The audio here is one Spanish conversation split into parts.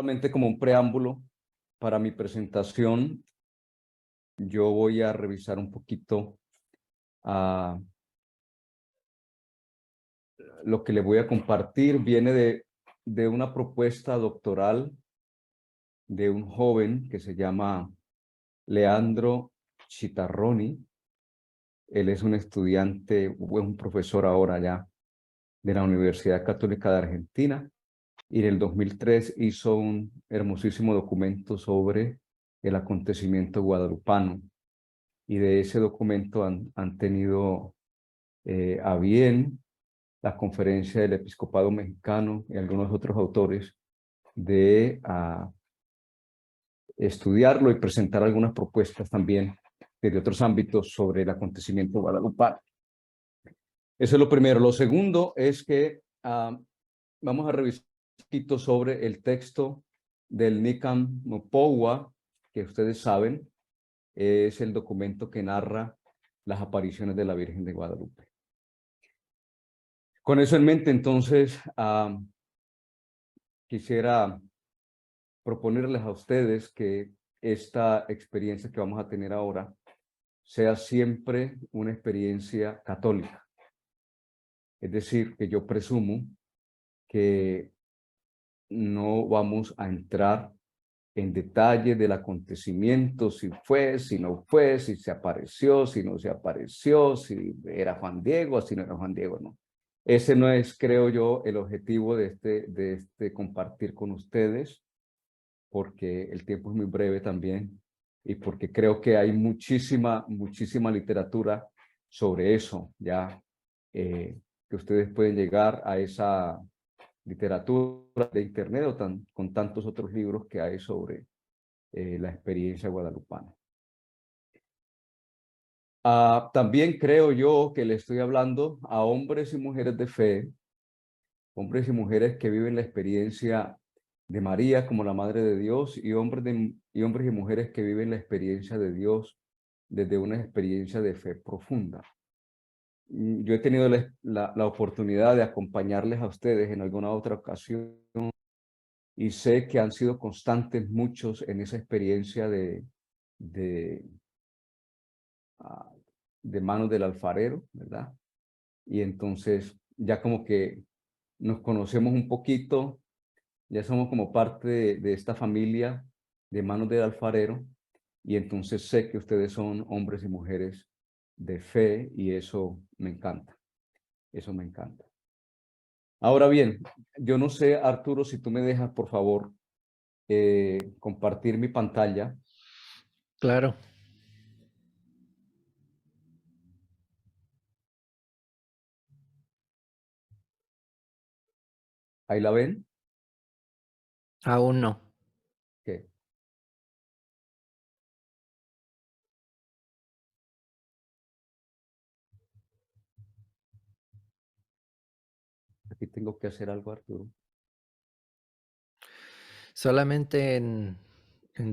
Solamente como un preámbulo para mi presentación, yo voy a revisar un poquito lo que le voy a compartir. Viene de una propuesta doctoral de un joven que se llama Leandro Chitarroni. Él es un estudiante, es un profesor ahora ya de la Universidad Católica de Argentina, y en el 2003 hizo un hermosísimo documento sobre el acontecimiento guadalupano. Y de ese documento han tenido a bien la Conferencia del Episcopado Mexicano y algunos otros autores de estudiarlo y presentar algunas propuestas también desde otros ámbitos sobre el acontecimiento guadalupano. Eso es lo primero. Lo segundo es que vamos a revisar un poquito sobre el texto del Nican Mopowa, que ustedes saben, es el documento que narra las apariciones de la Virgen de Guadalupe. Con eso en mente, entonces, quisiera proponerles a ustedes que esta experiencia que vamos a tener ahora sea siempre una experiencia católica. Es decir, que yo presumo que no vamos a entrar en detalle del acontecimiento, si fue, si no fue, si se apareció, si no se apareció, si era Juan Diego, si no era Juan Diego, no. Ese no es, creo yo, el objetivo de este compartir con ustedes, porque el tiempo es muy breve también y porque creo que hay muchísima literatura sobre eso, ya que ustedes pueden llegar a esa literatura de internet o con tantos otros libros que hay sobre la experiencia guadalupana. También creo yo que le estoy hablando a hombres y mujeres de fe, hombres y mujeres que viven la experiencia de María como la Madre de Dios, y hombres y mujeres que viven la experiencia de Dios desde una experiencia de fe profunda. Yo he tenido la oportunidad de acompañarles a ustedes en alguna otra ocasión y sé que han sido constantes muchos en esa experiencia de, de manos del alfarero, ¿verdad? Y entonces ya como que nos conocemos un poquito, ya somos como parte de esta familia de manos del alfarero, y entonces sé que ustedes son hombres y mujeres de fe y eso me encanta, eso me encanta. Ahora bien, yo no sé, Arturo, si tú me dejas, por favor, compartir mi pantalla. Claro. ¿Ahí la ven? Aún no. ¿Qué? Aquí tengo que hacer algo, Arturo. Solamente en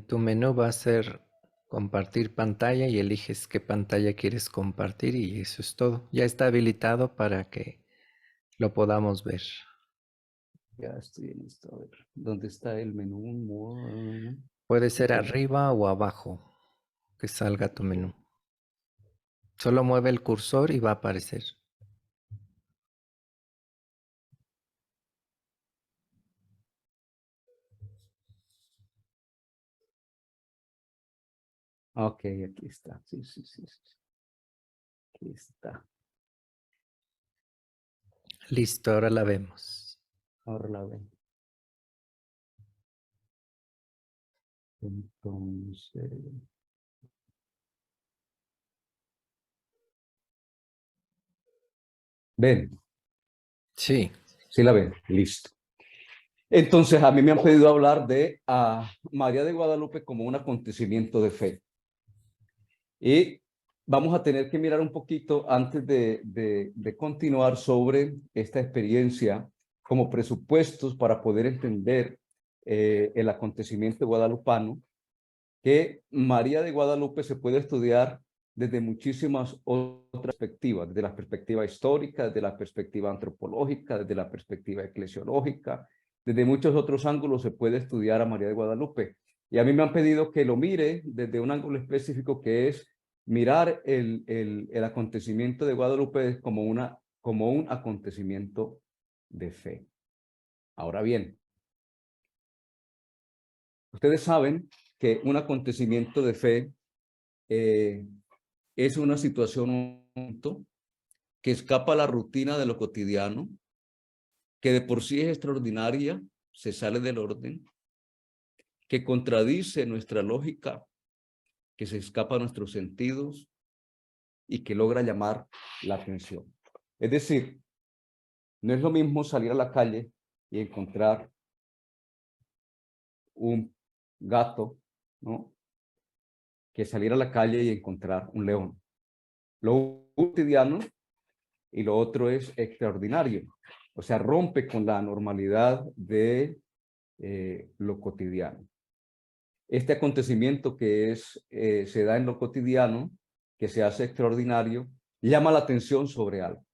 tu menú va a ser compartir pantalla y eliges qué pantalla quieres compartir y eso es todo. Ya está habilitado para que lo podamos ver. Ya estoy en esto. A ver, ¿dónde está el menú? Puede ser Ok, arriba o abajo que salga tu menú. Solo mueve el cursor y va a aparecer. ok, aquí está. Sí. Aquí está. Listo, ahora la vemos. Ahora la ven. Entonces, ven, Sí, sí la ven, listo. Entonces, a mí me han pedido hablar de María de Guadalupe como un acontecimiento de fe. Y vamos a tener que mirar un poquito antes de continuar sobre esta experiencia como presupuestos para poder entender el acontecimiento guadalupano, que María de Guadalupe se puede estudiar desde muchísimas otras perspectivas, desde la perspectiva histórica, desde la perspectiva antropológica, desde la perspectiva eclesiológica, desde muchos otros ángulos se puede estudiar a María de Guadalupe. Y a mí me han pedido que lo mire desde un ángulo específico, que es mirar el acontecimiento de Guadalupe como un acontecimiento de fe. Ahora bien, ustedes saben que un acontecimiento de fe es una situación que escapa a la rutina de lo cotidiano, que de por sí es extraordinaria, se sale del orden, que contradice nuestra lógica, que se escapa a nuestros sentidos y que logra llamar la atención. Es decir, no es lo mismo salir a la calle y encontrar un gato, ¿no?, que salir a la calle y encontrar un león. Lo cotidiano y lo otro es extraordinario. O sea, rompe con la normalidad de lo cotidiano. Este acontecimiento que se da en lo cotidiano, que se hace extraordinario, llama la atención sobre algo.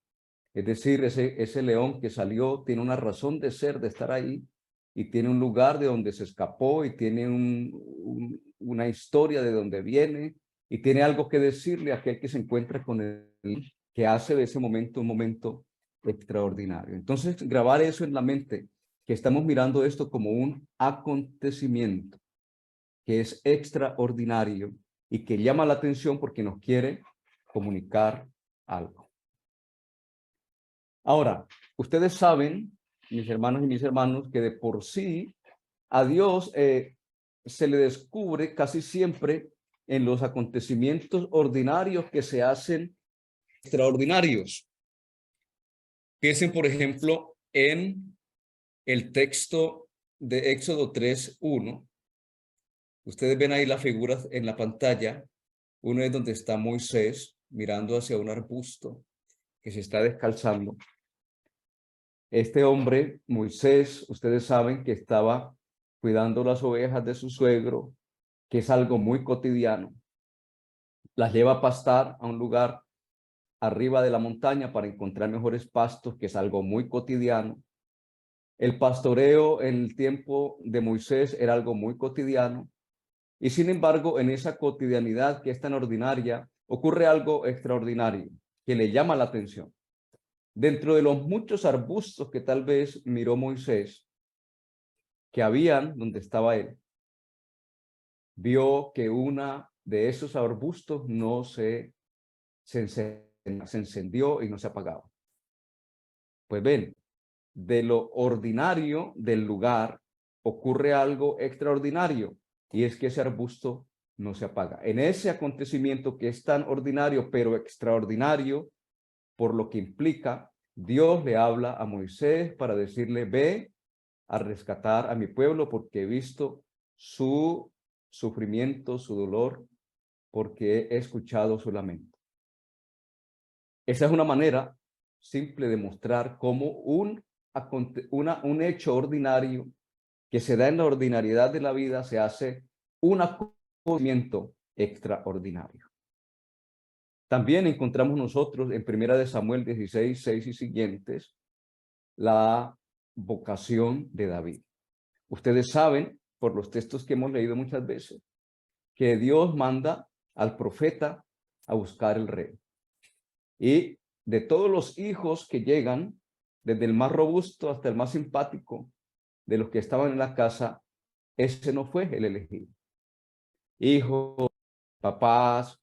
Es decir, ese león que salió tiene una razón de ser, de estar ahí, y tiene un lugar de donde se escapó, y tiene una historia de donde viene, y tiene algo que decirle a aquel que se encuentra con él, que hace de ese momento un momento extraordinario. Entonces, grabar eso en la mente, que estamos mirando esto como un acontecimiento que es extraordinario y que llama la atención porque nos quiere comunicar algo. Ahora, ustedes saben, mis hermanos y mis hermanos, que de por sí a Dios se le descubre casi siempre en los acontecimientos ordinarios que se hacen extraordinarios. Piensen, por ejemplo, en el texto de Éxodo 3:1. Ustedes ven ahí las figuras en la pantalla. Uno es donde está Moisés mirando hacia un arbusto que se está descalzando. Este hombre, Moisés, ustedes saben que estaba cuidando las ovejas de su suegro, que es algo muy cotidiano. Las lleva a pastar a un lugar arriba de la montaña para encontrar mejores pastos, que es algo muy cotidiano. El pastoreo en el tiempo de Moisés era algo muy cotidiano. Y sin embargo, en esa cotidianidad que es tan ordinaria, ocurre algo extraordinario que le llama la atención. Dentro de los muchos arbustos que tal vez miró Moisés, que habían donde estaba él, vio que una de esos arbustos no se encendió y no se apagaba. Pues ven, de lo ordinario del lugar ocurre algo extraordinario, y es que ese arbusto no se apaga. En ese acontecimiento que es tan ordinario, pero extraordinario, por lo que implica, Dios le habla a Moisés para decirle: ve a rescatar a mi pueblo porque he visto su sufrimiento, su dolor, porque he escuchado su lamento. Esa es una manera simple de mostrar cómo un hecho ordinario que se da en la ordinariedad de la vida se hace un acontecimiento extraordinario. También encontramos nosotros en 1 Samuel 16:6 y siguientes la vocación de David. Ustedes saben, por los textos que hemos leído muchas veces, que Dios manda al profeta a buscar el rey. Y de todos los hijos que llegan, desde el más robusto hasta el más simpático, de los que estaban en la casa, ese no fue el elegido. Hijos, papás,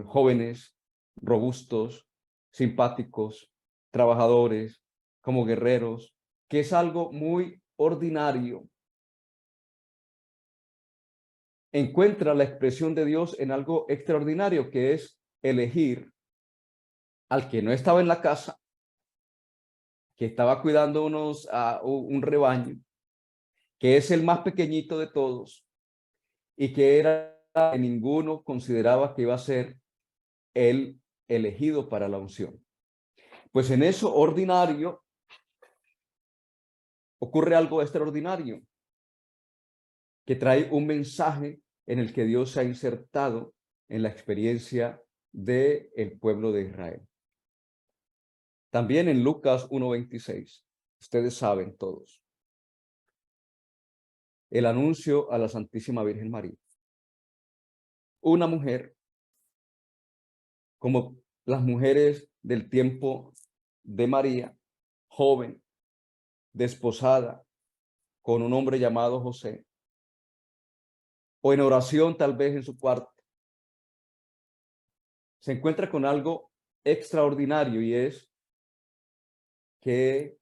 jóvenes, robustos, simpáticos, trabajadores, como guerreros, que es algo muy ordinario. Encuentra la expresión de Dios en algo extraordinario, que es elegir al que no estaba en la casa, que estaba cuidando un rebaño, que es el más pequeñito de todos y que ninguno consideraba que iba a ser el elegido para la unción. Pues en eso ordinario ocurre algo extraordinario que trae un mensaje en el que Dios se ha insertado en la experiencia del pueblo de Israel. También en Lucas 1:26, ustedes saben todos, el anuncio a la Santísima Virgen María. Una mujer, como las mujeres del tiempo de María, joven, desposada, con un hombre llamado José, o en oración tal vez en su cuarto, se encuentra con algo extraordinario, y es que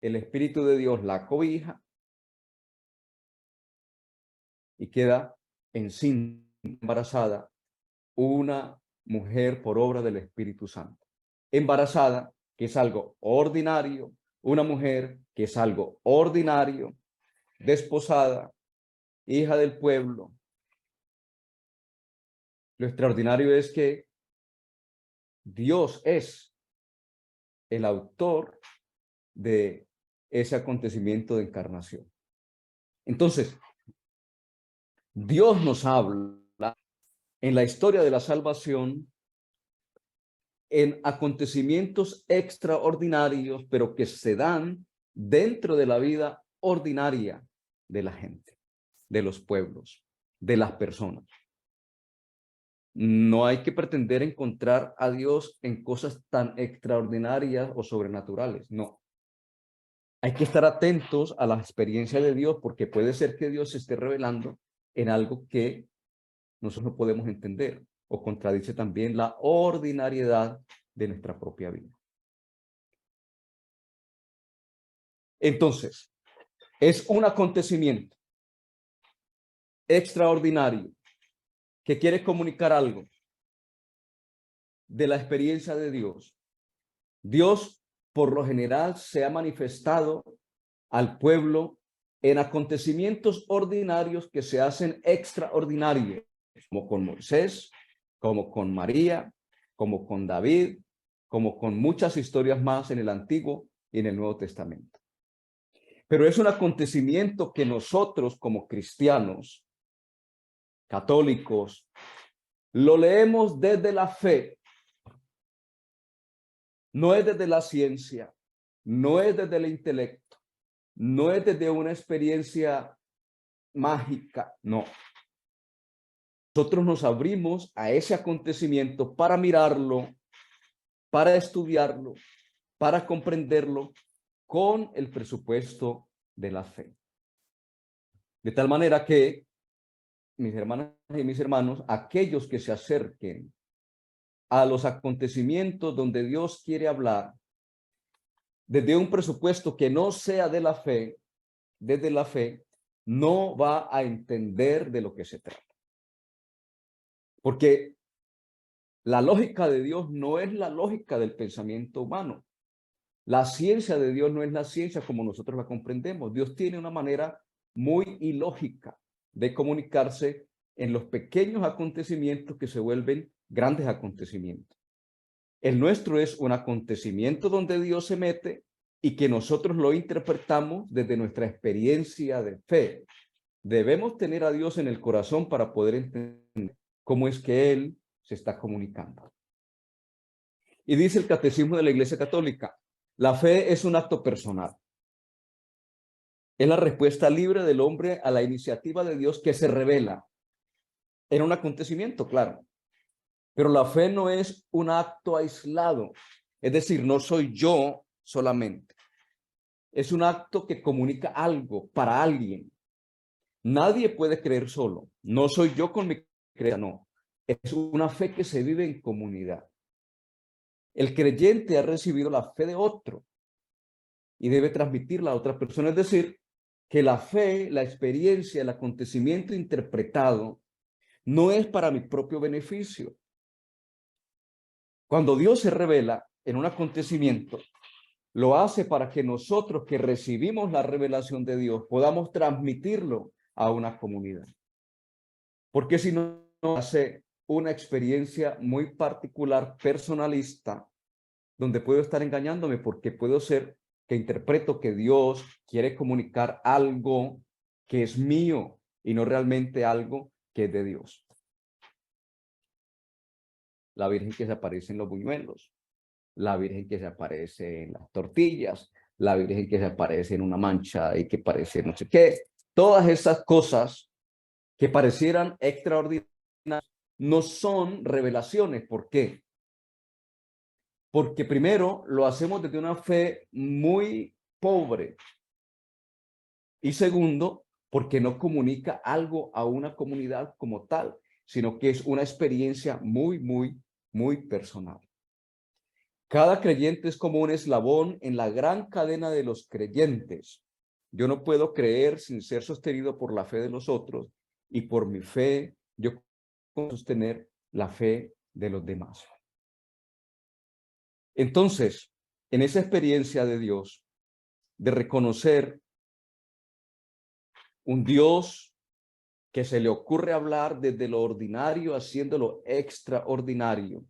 el Espíritu de Dios la cobija y queda encinta, embarazada, una mujer por obra del Espíritu Santo. Embarazada, que es algo ordinario, una mujer que es algo ordinario, desposada, hija del pueblo. Lo extraordinario es que Dios es el autor de ese acontecimiento de encarnación. Entonces, Dios nos habla en la historia de la salvación en acontecimientos extraordinarios, pero que se dan dentro de la vida ordinaria de la gente, de los pueblos, de las personas. No hay que pretender encontrar a Dios en cosas tan extraordinarias o sobrenaturales, no. Hay que estar atentos a la experiencia de Dios, porque puede ser que Dios se esté revelando en algo que nosotros no podemos entender, o contradice también la ordinariedad de nuestra propia vida. Entonces, es un acontecimiento extraordinario que quiere comunicar algo de la experiencia de Dios. Dios, por lo general, se ha manifestado al pueblo en acontecimientos ordinarios que se hacen extraordinarios, como con Moisés, como con María, como con David, como con muchas historias más en el Antiguo y en el Nuevo Testamento. Pero es un acontecimiento que nosotros como cristianos, católicos, lo leemos desde la fe. No es desde la ciencia, no es desde el intelecto, no es desde una experiencia mágica, no. Nosotros nos abrimos a ese acontecimiento para mirarlo, para estudiarlo, para comprenderlo con el presupuesto de la fe. De tal manera que, mis hermanas y mis hermanos, aquellos que se acerquen a los acontecimientos donde Dios quiere hablar, desde un presupuesto que no sea de la fe, desde la fe, no va a entender de lo que se trata. Porque la lógica de Dios no es la lógica del pensamiento humano. La ciencia de Dios no es la ciencia como nosotros la comprendemos. Dios tiene una manera muy ilógica de comunicarse en los pequeños acontecimientos que se vuelven grandes acontecimientos. El nuestro es un acontecimiento donde Dios se mete y que nosotros lo interpretamos desde nuestra experiencia de fe. Debemos tener a Dios en el corazón para poder entender cómo es que Él se está comunicando. Y dice el Catecismo de la Iglesia Católica, la fe es un acto personal. Es la respuesta libre del hombre a la iniciativa de Dios que se revela en un acontecimiento, claro. Pero la fe no es un acto aislado. Es decir, no soy yo solamente. Es un acto que comunica algo para alguien. Nadie puede creer solo. No soy yo con mi creencia, no. Es una fe que se vive en comunidad. El creyente ha recibido la fe de otro y debe transmitirla a otra persona. Es decir, que la fe, la experiencia, el acontecimiento interpretado no es para mi propio beneficio. Cuando Dios se revela en un acontecimiento, lo hace para que nosotros que recibimos la revelación de Dios podamos transmitirlo a una comunidad. Porque si no, hace una experiencia muy particular, personalista, donde puedo estar engañándome, porque puedo ser que interpreto que Dios quiere comunicar algo que es mío y no realmente algo que es de Dios. La Virgen que se aparece en los buñuelos, la Virgen que se aparece en las tortillas, la Virgen que se aparece en una mancha y que parece no sé qué. Todas esas cosas que parecieran extraordinarias no son revelaciones. ¿Por qué? Porque primero lo hacemos desde una fe muy pobre. Y segundo, porque no comunica algo a una comunidad como tal, sino que es una experiencia muy personal. Cada creyente es como un eslabón en la gran cadena de los creyentes. Yo no puedo creer sin ser sostenido por la fe de los otros, y por mi fe yo puedo sostener la fe de los demás. Entonces, en esa experiencia de Dios, de reconocer un Dios que se le ocurre hablar desde lo ordinario haciéndolo extraordinario,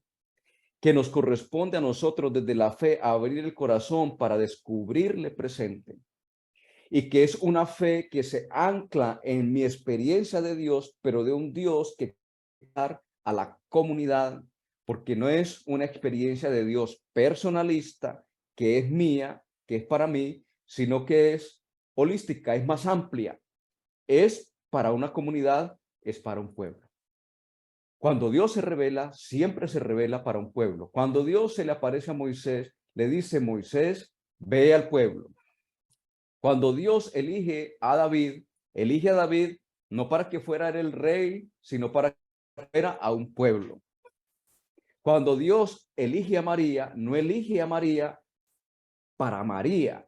que nos corresponde a nosotros desde la fe a abrir el corazón para descubrirle presente, y que es una fe que se ancla en mi experiencia de Dios, pero de un Dios que dar a la comunidad, porque no es una experiencia de Dios personalista, que es mía, que es para mí, sino que es holística, es más amplia, es para una comunidad, es para un pueblo. Cuando Dios se revela, siempre se revela para un pueblo. Cuando Dios se le aparece a Moisés, le dice: Moisés, ve al pueblo. Cuando Dios elige a David no para que fuera el rey, sino para que fuera a un pueblo. Cuando Dios elige a María, no elige a María para María,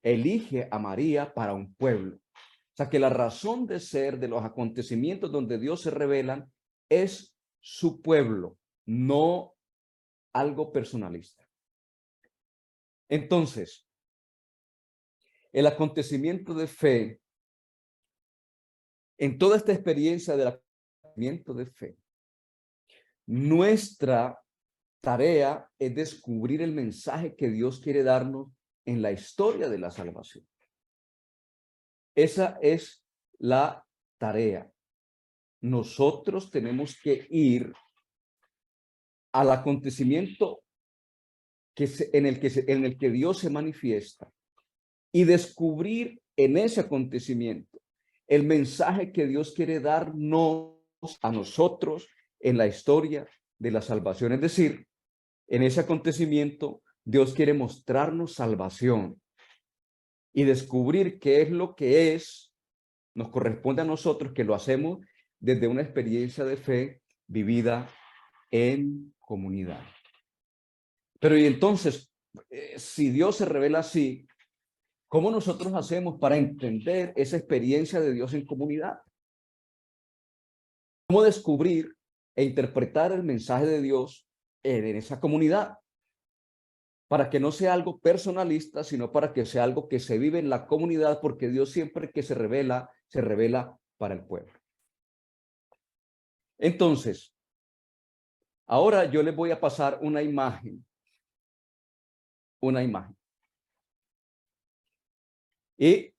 elige a María para un pueblo. O sea que la razón de ser de los acontecimientos donde Dios se revela es su pueblo, no algo personalista. Entonces, el acontecimiento de fe, en toda esta experiencia del acontecimiento de fe, nuestra tarea es descubrir el mensaje que Dios quiere darnos en la historia de la salvación. Esa es la tarea. Nosotros tenemos que ir al acontecimiento en el que Dios se manifiesta y descubrir en ese acontecimiento el mensaje que Dios quiere darnos a nosotros en la historia de la salvación. Es decir, en ese acontecimiento Dios quiere mostrarnos salvación, y descubrir qué es lo que es, nos corresponde a nosotros, que lo hacemos desde una experiencia de fe vivida en comunidad. Pero y entonces, si Dios se revela así, ¿cómo nosotros hacemos para entender esa experiencia de Dios en comunidad? ¿Cómo descubrir e interpretar el mensaje de Dios en esa comunidad? Para que no sea algo personalista, sino para que sea algo que se vive en la comunidad, porque Dios siempre que se revela para el pueblo. Entonces, ahora yo les voy a pasar una imagen. Y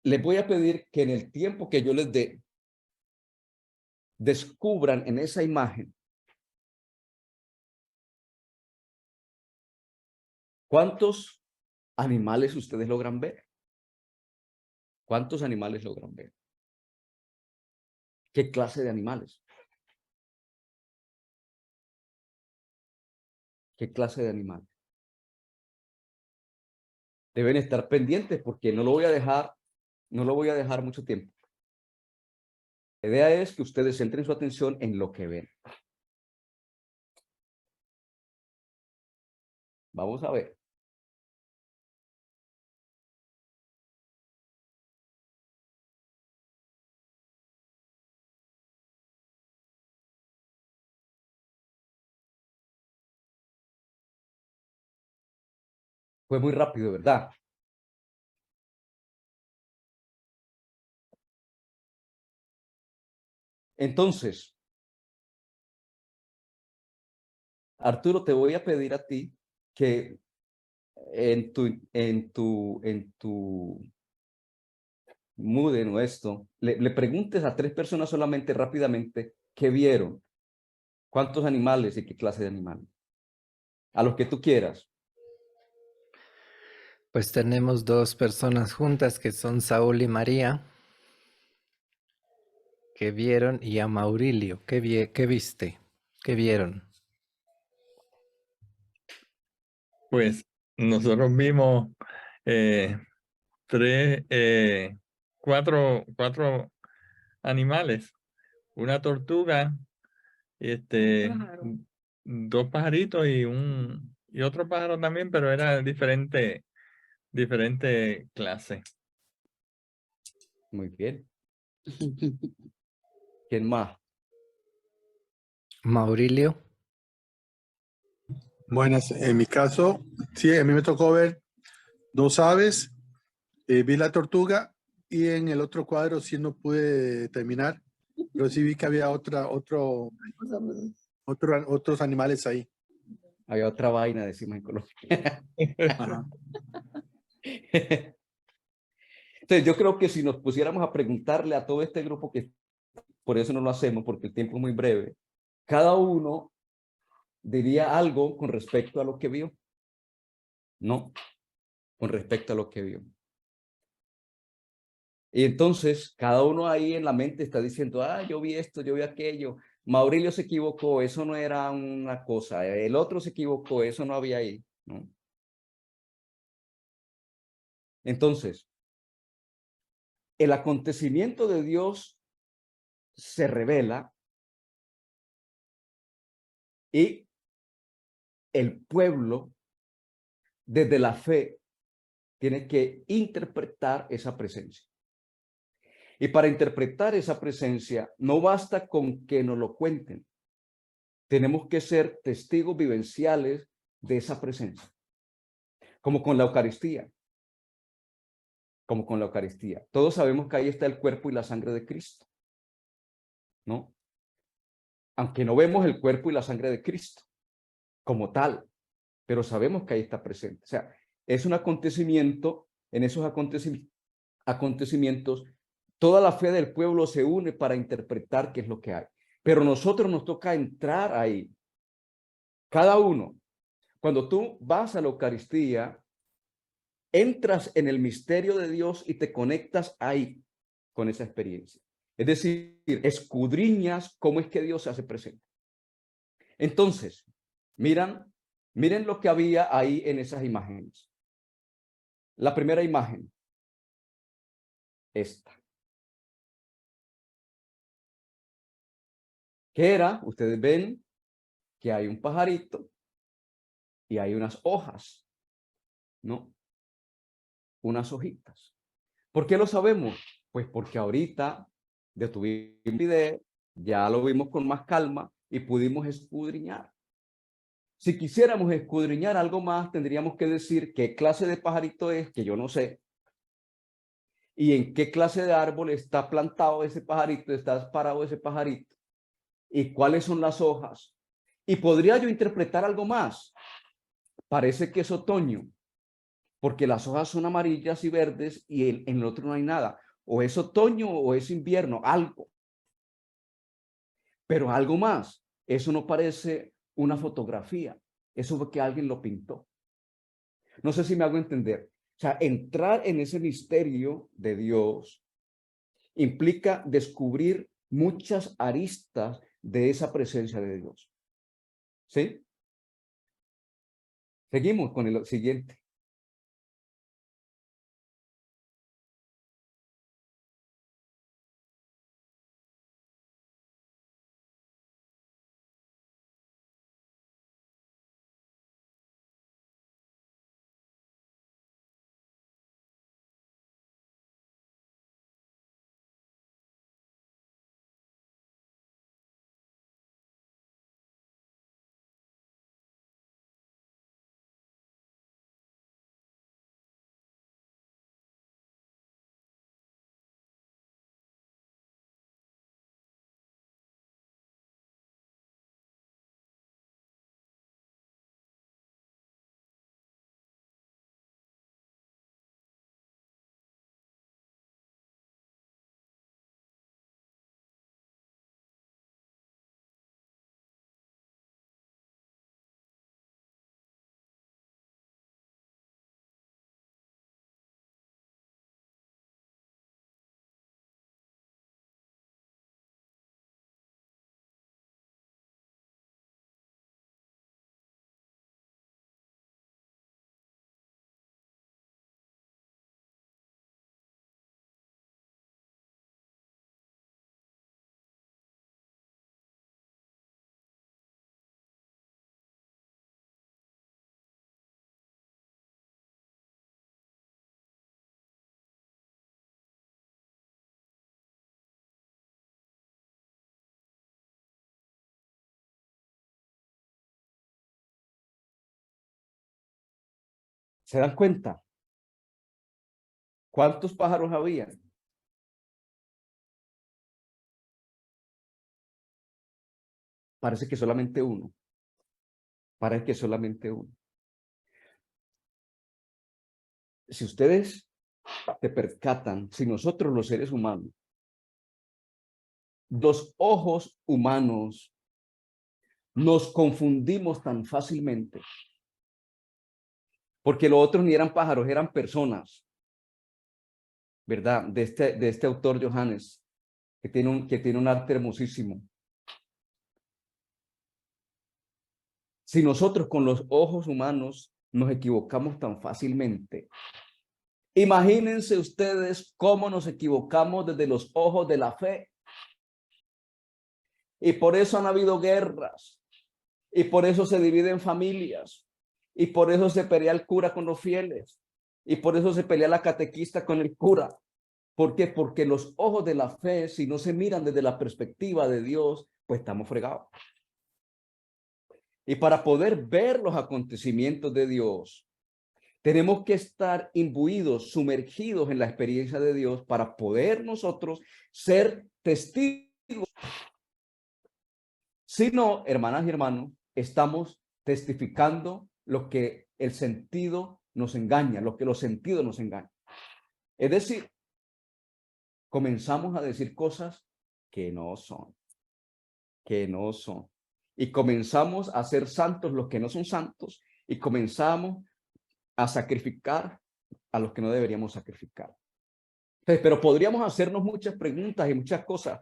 les voy a pedir que en el tiempo que yo les dé, descubran en esa imagen cuántos animales ustedes logran ver. ¿Cuántos animales logran ver? ¿Qué clase de animales? ¿Qué clase de animales? Deben estar pendientes porque no lo voy a dejar mucho tiempo. La idea es que ustedes centren su atención en lo que ven. Vamos a ver. Fue muy rápido, ¿verdad? Entonces, Arturo, te voy a pedir a ti que en tu Moodle o esto, le preguntes a 3 personas solamente rápidamente qué vieron, cuántos animales y qué clase de animales. A los que tú quieras. Pues tenemos dos personas juntas que son Saúl y María, que vieron, y a Maurilio, ¿qué viste? ¿Qué vieron? Pues nosotros vimos eh, tres, cuatro animales, una tortuga, dos pajaritos y otro pájaro también, pero era diferente clase. Muy bien. ¿Quién más? Maurilio, Buenas, en mi caso, sí, a mí me tocó ver dos aves, vi la tortuga y en el otro cuadro sí no pude terminar, pero sí vi que había otros animales ahí. Había otra vaina, decimos en Colombia. Ajá. Entonces, yo creo que si nos pusiéramos a preguntarle a todo este grupo, que por eso no lo hacemos, porque el tiempo es muy breve, cada uno diría algo con respecto a lo que vio, ¿no? Con respecto a lo que vio. Y entonces, cada uno ahí en la mente está diciendo, yo vi esto, yo vi aquello. Maurilio se equivocó, eso no era una cosa. El otro se equivocó, eso no había ahí, ¿no? Entonces, el acontecimiento de Dios se revela y el pueblo, desde la fe, tiene que interpretar esa presencia. Y para interpretar esa presencia, no basta con que nos lo cuenten. Tenemos que ser testigos vivenciales de esa presencia. Como con la Eucaristía. Como con la Eucaristía. Todos sabemos que ahí está el cuerpo y la sangre de Cristo, ¿no? Aunque no vemos el cuerpo y la sangre de Cristo como tal, pero sabemos que ahí está presente. O sea, es un acontecimiento, en esos acontecimientos, toda la fe del pueblo se une para interpretar qué es lo que hay. Pero nosotros nos toca entrar ahí. Cada uno. Cuando tú vas a la Eucaristía, entras en el misterio de Dios y te conectas ahí con esa experiencia. Es decir, escudriñas cómo es que Dios se hace presente. Entonces, miren lo que había ahí en esas imágenes. La primera imagen, esta. ¿Qué era? Ustedes ven que hay un pajarito y hay unas hojas, ¿no? Unas hojitas. ¿Por qué lo sabemos? Pues porque ahorita detuvimos el video, ya lo vimos con más calma y pudimos escudriñar. Si quisiéramos escudriñar algo más, tendríamos que decir qué clase de pajarito es, que yo no sé, y en qué clase de árbol está plantado ese pajarito, está parado ese pajarito, y cuáles son las hojas. Y podría yo interpretar algo más. Parece que es otoño, porque las hojas son amarillas y verdes y en el otro no hay nada. O es otoño o es invierno, algo. Pero algo más. Eso no parece una fotografía. Eso fue que alguien lo pintó. No sé si me hago entender. O sea, entrar en ese misterio de Dios implica descubrir muchas aristas de esa presencia de Dios. ¿Sí? Seguimos con el siguiente. ¿Se dan cuenta? ¿Cuántos pájaros había? Parece que solamente uno. Parece que solamente uno. Si ustedes se percatan, si nosotros los seres humanos, los ojos humanos, nos confundimos tan fácilmente, porque los otros ni eran pájaros, eran personas, ¿verdad? De este autor Johannes, que tiene un arte hermosísimo. Si nosotros con los ojos humanos nos equivocamos tan fácilmente, imagínense ustedes cómo nos equivocamos desde los ojos de la fe. Y por eso han habido guerras, y por eso se dividen familias, y por eso se pelea el cura con los fieles, y por eso se pelea la catequista con el cura. ¿Por qué? Porque los ojos de la fe, si no se miran desde la perspectiva de Dios, pues estamos fregados. Y para poder ver los acontecimientos de Dios, tenemos que estar imbuidos, sumergidos en la experiencia de Dios para poder nosotros ser testigos. Si no, hermanas y hermanos, estamos testificando lo que el sentido nos engaña, lo que los sentidos nos engañan. Es decir, comenzamos a decir cosas que no son, Y comenzamos a ser santos los que no son santos y comenzamos a sacrificar a los que no deberíamos sacrificar. Pero podríamos hacernos muchas preguntas y muchas cosas.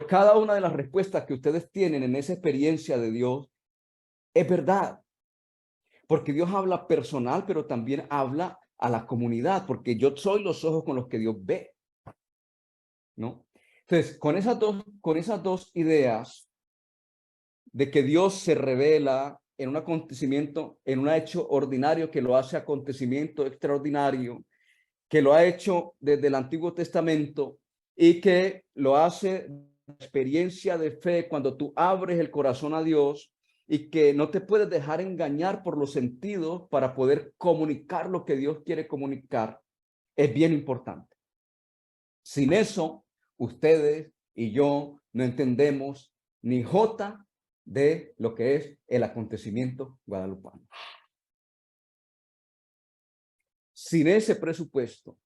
Cada una de las respuestas que ustedes tienen en esa experiencia de Dios es verdad. Porque Dios habla personal, pero también habla a la comunidad, porque yo soy los ojos con los que Dios ve, ¿no? Entonces, con esas dos ideas de que Dios se revela en un acontecimiento, en un hecho ordinario que lo hace acontecimiento extraordinario, que lo ha hecho desde el Antiguo Testamento y que lo hace experiencia de fe cuando tú abres el corazón a Dios y que no te puedes dejar engañar por los sentidos para poder comunicar lo que Dios quiere comunicar, es bien importante. Sin eso, ustedes y yo no entendemos ni jota de lo que es el acontecimiento guadalupano. Sin ese presupuesto,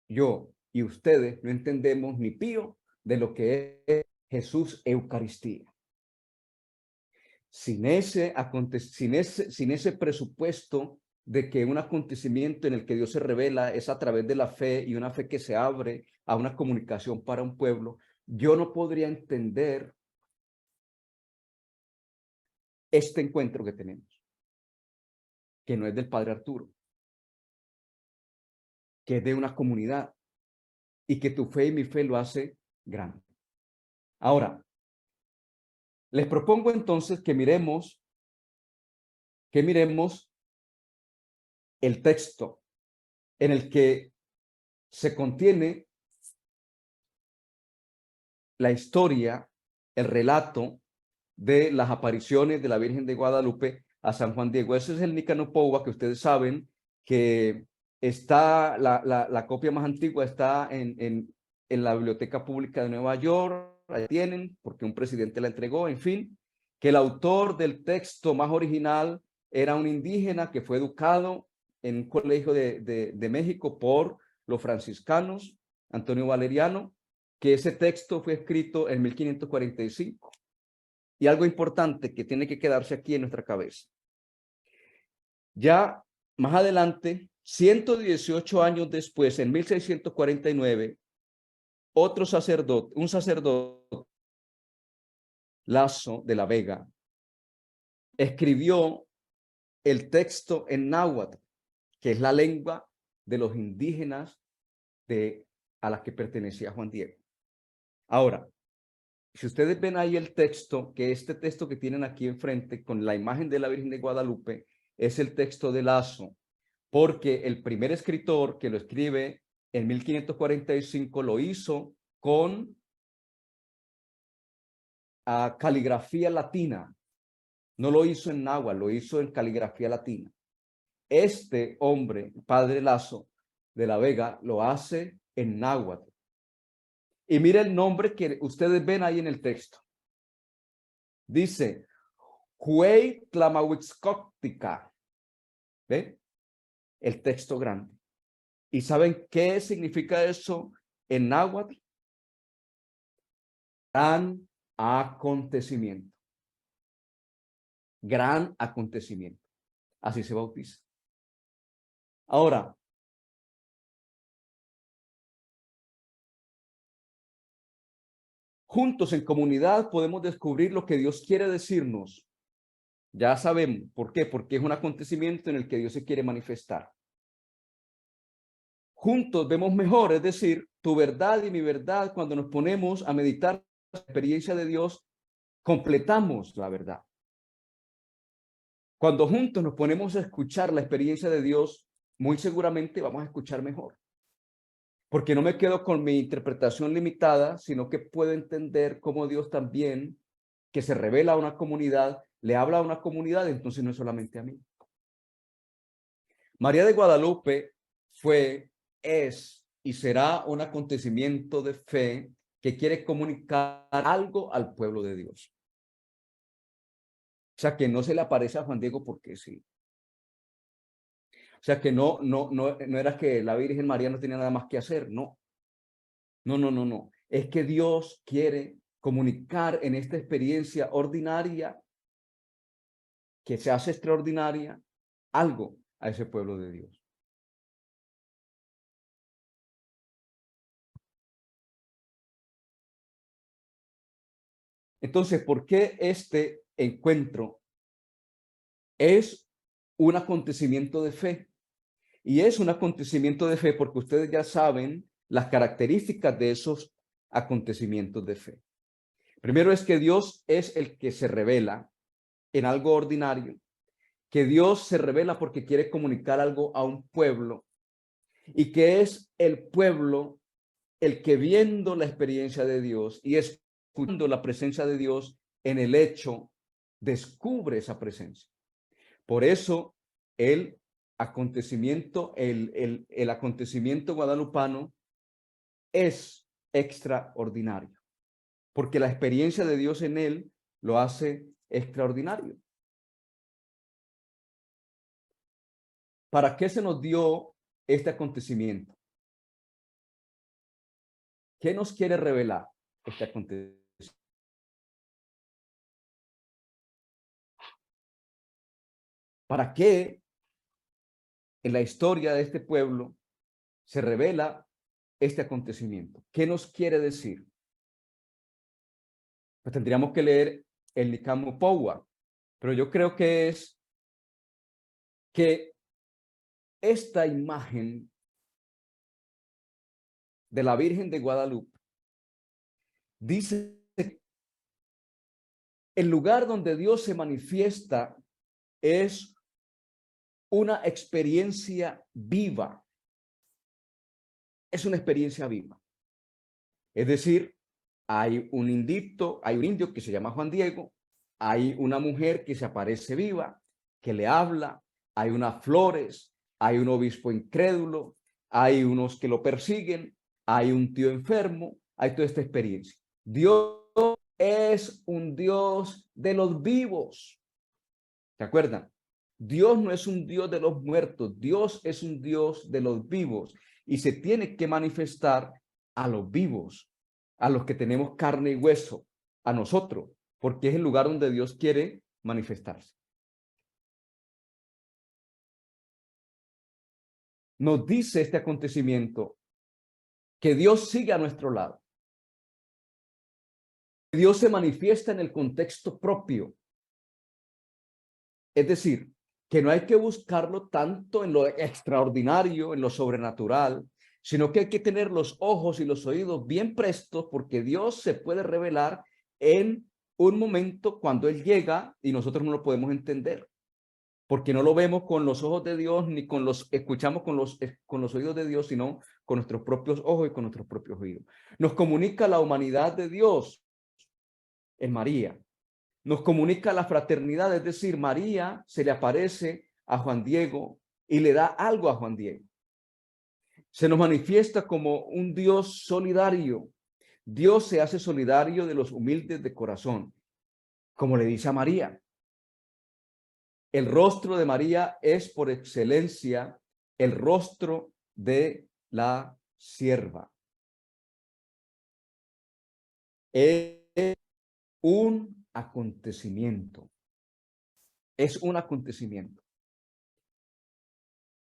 yo y ustedes no entendemos ni pío de lo que es Jesús Eucaristía. Sin ese presupuesto de que un acontecimiento en el que Dios se revela es a través de la fe y una fe que se abre a una comunicación para un pueblo, yo no podría entender este encuentro que tenemos, que no es del Padre Arturo, que es de una comunidad y que tu fe y mi fe lo hace grande. Ahora, les propongo entonces que miremos el texto en el que se contiene la historia, el relato de las apariciones de la Virgen de Guadalupe a San Juan Diego. Ese es el Nícano Póvoa, que ustedes saben que está, la copia más antigua está en la Biblioteca Pública de Nueva York. Ahí tienen, porque un presidente la entregó, en fin, que el autor del texto más original era un indígena que fue educado en un colegio de México por los franciscanos, Antonio Valeriano, que ese texto fue escrito en 1545. Y algo importante que tiene que quedarse aquí en nuestra cabeza. Ya más adelante, 118 años después, en 1649, un sacerdote, Lasso de la Vega, escribió el texto en náhuatl, que es la lengua de los indígenas a la que pertenecía Juan Diego. Ahora, si ustedes ven ahí el texto, que este texto que tienen aquí enfrente con la imagen de la Virgen de Guadalupe, es el texto de Lasso, porque el primer escritor que lo escribe en 1545 lo hizo con caligrafía latina. No lo hizo en náhuatl, lo hizo en caligrafía latina. este hombre, Padre Lazo de la Vega, lo hace en náhuatl. Y mira el nombre que ustedes ven ahí en el texto. Dice, Huey Tlamahuitzcóctica. ¿Ve? El texto grande. ¿Y saben qué significa eso en náhuatl? Gran acontecimiento. Gran acontecimiento. Así se bautiza. Ahora, juntos en comunidad podemos descubrir lo que Dios quiere decirnos. Ya sabemos por qué, porque es un acontecimiento en el que Dios se quiere manifestar. Juntos vemos mejor, es decir, tu verdad y mi verdad, cuando nos ponemos a meditar la experiencia de Dios, completamos la verdad. Cuando juntos nos ponemos a escuchar la experiencia de Dios, muy seguramente vamos a escuchar mejor. Porque no me quedo con mi interpretación limitada, sino que puedo entender cómo Dios también, que se revela a una comunidad, le habla a una comunidad, entonces no es solamente a mí. María de Guadalupe fue, es y será un acontecimiento de fe que quiere comunicar algo al pueblo de Dios. O sea, que no se le aparece a Juan Diego porque sí. O sea, que no era que la Virgen María no tenía nada más que hacer, no. No. Es que Dios quiere comunicar en esta experiencia ordinaria que se hace extraordinaria algo a ese pueblo de Dios. Entonces, ¿por qué este encuentro es un acontecimiento de fe? Y es un acontecimiento de fe porque ustedes ya saben las características de esos acontecimientos de fe. Primero es que Dios es el que se revela en algo ordinario, que Dios se revela porque quiere comunicar algo a un pueblo y que es el pueblo el que viendo la experiencia de Dios y escuchando la presencia de Dios en el hecho, descubre esa presencia. Por eso el acontecimiento, el acontecimiento guadalupano es extraordinario, porque la experiencia de Dios en él lo hace extraordinario. ¿Para qué se nos dio este acontecimiento? ¿Qué nos quiere revelar este acontecimiento? ¿Para qué en la historia de este pueblo se revela este acontecimiento? ¿Qué nos quiere decir? Pues tendríamos que leer el Nicamo Powa, pero yo creo que es que esta imagen de la Virgen de Guadalupe dice que el lugar donde Dios se manifiesta es una experiencia viva. Es una experiencia viva. Es decir, hay un indio que se llama Juan Diego, hay una mujer que se aparece viva, que le habla, hay unas flores, hay un obispo incrédulo, hay unos que lo persiguen, hay un tío enfermo, hay toda esta experiencia. Dios es un Dios de los vivos. ¿Se acuerdan? Dios no es un Dios de los muertos, Dios es un Dios de los vivos y se tiene que manifestar a los vivos, a los que tenemos carne y hueso, a nosotros, porque es el lugar donde Dios quiere manifestarse. Nos dice este acontecimiento que Dios sigue a nuestro lado. Dios se manifiesta en el contexto propio. Es decir, que no hay que buscarlo tanto en lo extraordinario, en lo sobrenatural, sino que hay que tener los ojos y los oídos bien prestos porque Dios se puede revelar en un momento cuando Él llega y nosotros no lo podemos entender. Porque no lo vemos con los ojos de Dios ni con los escuchamos con los oídos de Dios, sino con nuestros propios ojos y con nuestros propios oídos. Nos comunica la humanidad de Dios en María. Nos comunica la fraternidad, es decir, María se le aparece a Juan Diego y le da algo a Juan Diego. Se nos manifiesta como un Dios solidario. Dios se hace solidario de los humildes de corazón, como le dice a María. El rostro de María es por excelencia el rostro de la sierva. Es un acontecimiento. Es un acontecimiento.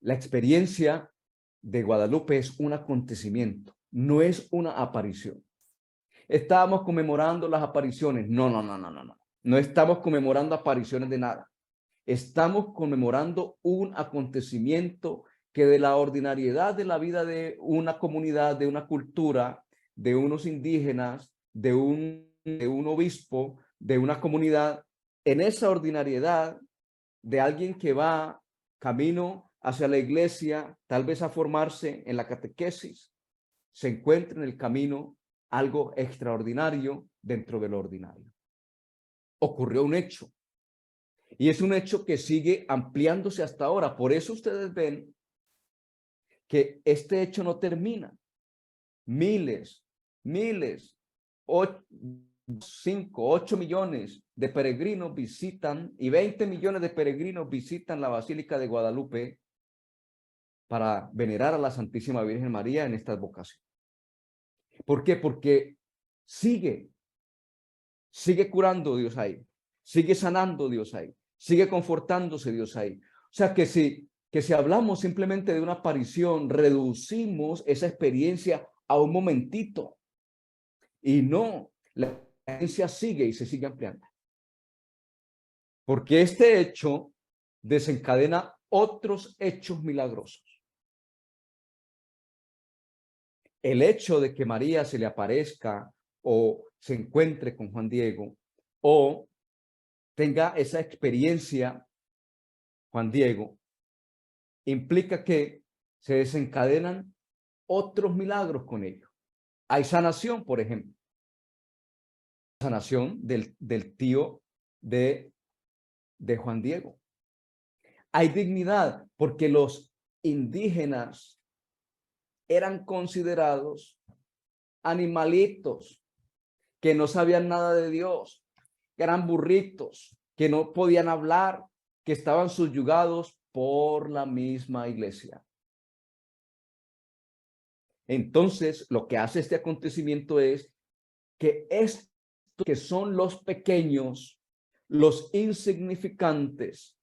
La experiencia de Guadalupe es un acontecimiento, no es una aparición. Estábamos conmemorando las apariciones. No. No estamos conmemorando apariciones de nada. Estamos conmemorando un acontecimiento que de la ordinariedad de la vida de una comunidad, de una cultura, de unos indígenas, de un obispo, de una comunidad, en esa ordinariedad de alguien que va camino hacia la iglesia, tal vez a formarse en la catequesis, se encuentra en el camino algo extraordinario dentro de lo ordinario. Ocurrió un hecho. Y es un hecho que sigue ampliándose hasta ahora. Por eso ustedes ven que este hecho no termina. Miles, 5, 8 millones de peregrinos visitan y 20 millones de peregrinos visitan la Basílica de Guadalupe para venerar a la Santísima Virgen María en esta advocación. ¿Por qué? Porque sigue curando Dios ahí, sigue sanando Dios ahí, sigue confortándose Dios ahí. O sea que si hablamos simplemente de una aparición, reducimos esa experiencia a un momentito. Y no, la experiencia sigue y se sigue ampliando. Porque este hecho desencadena otros hechos milagrosos. El hecho de que María se le aparezca o se encuentre con Juan Diego o tenga esa experiencia Juan Diego, implica que se desencadenan otros milagros con ello. Hay sanación, por ejemplo. Sanación del tío de Juan Diego. Hay dignidad porque los indígenas eran considerados animalitos que no sabían nada de Dios, que eran burritos, que no podían hablar, que estaban subyugados por la misma iglesia. Entonces, lo que hace este acontecimiento es que estos que son los pequeños, los insignificantes,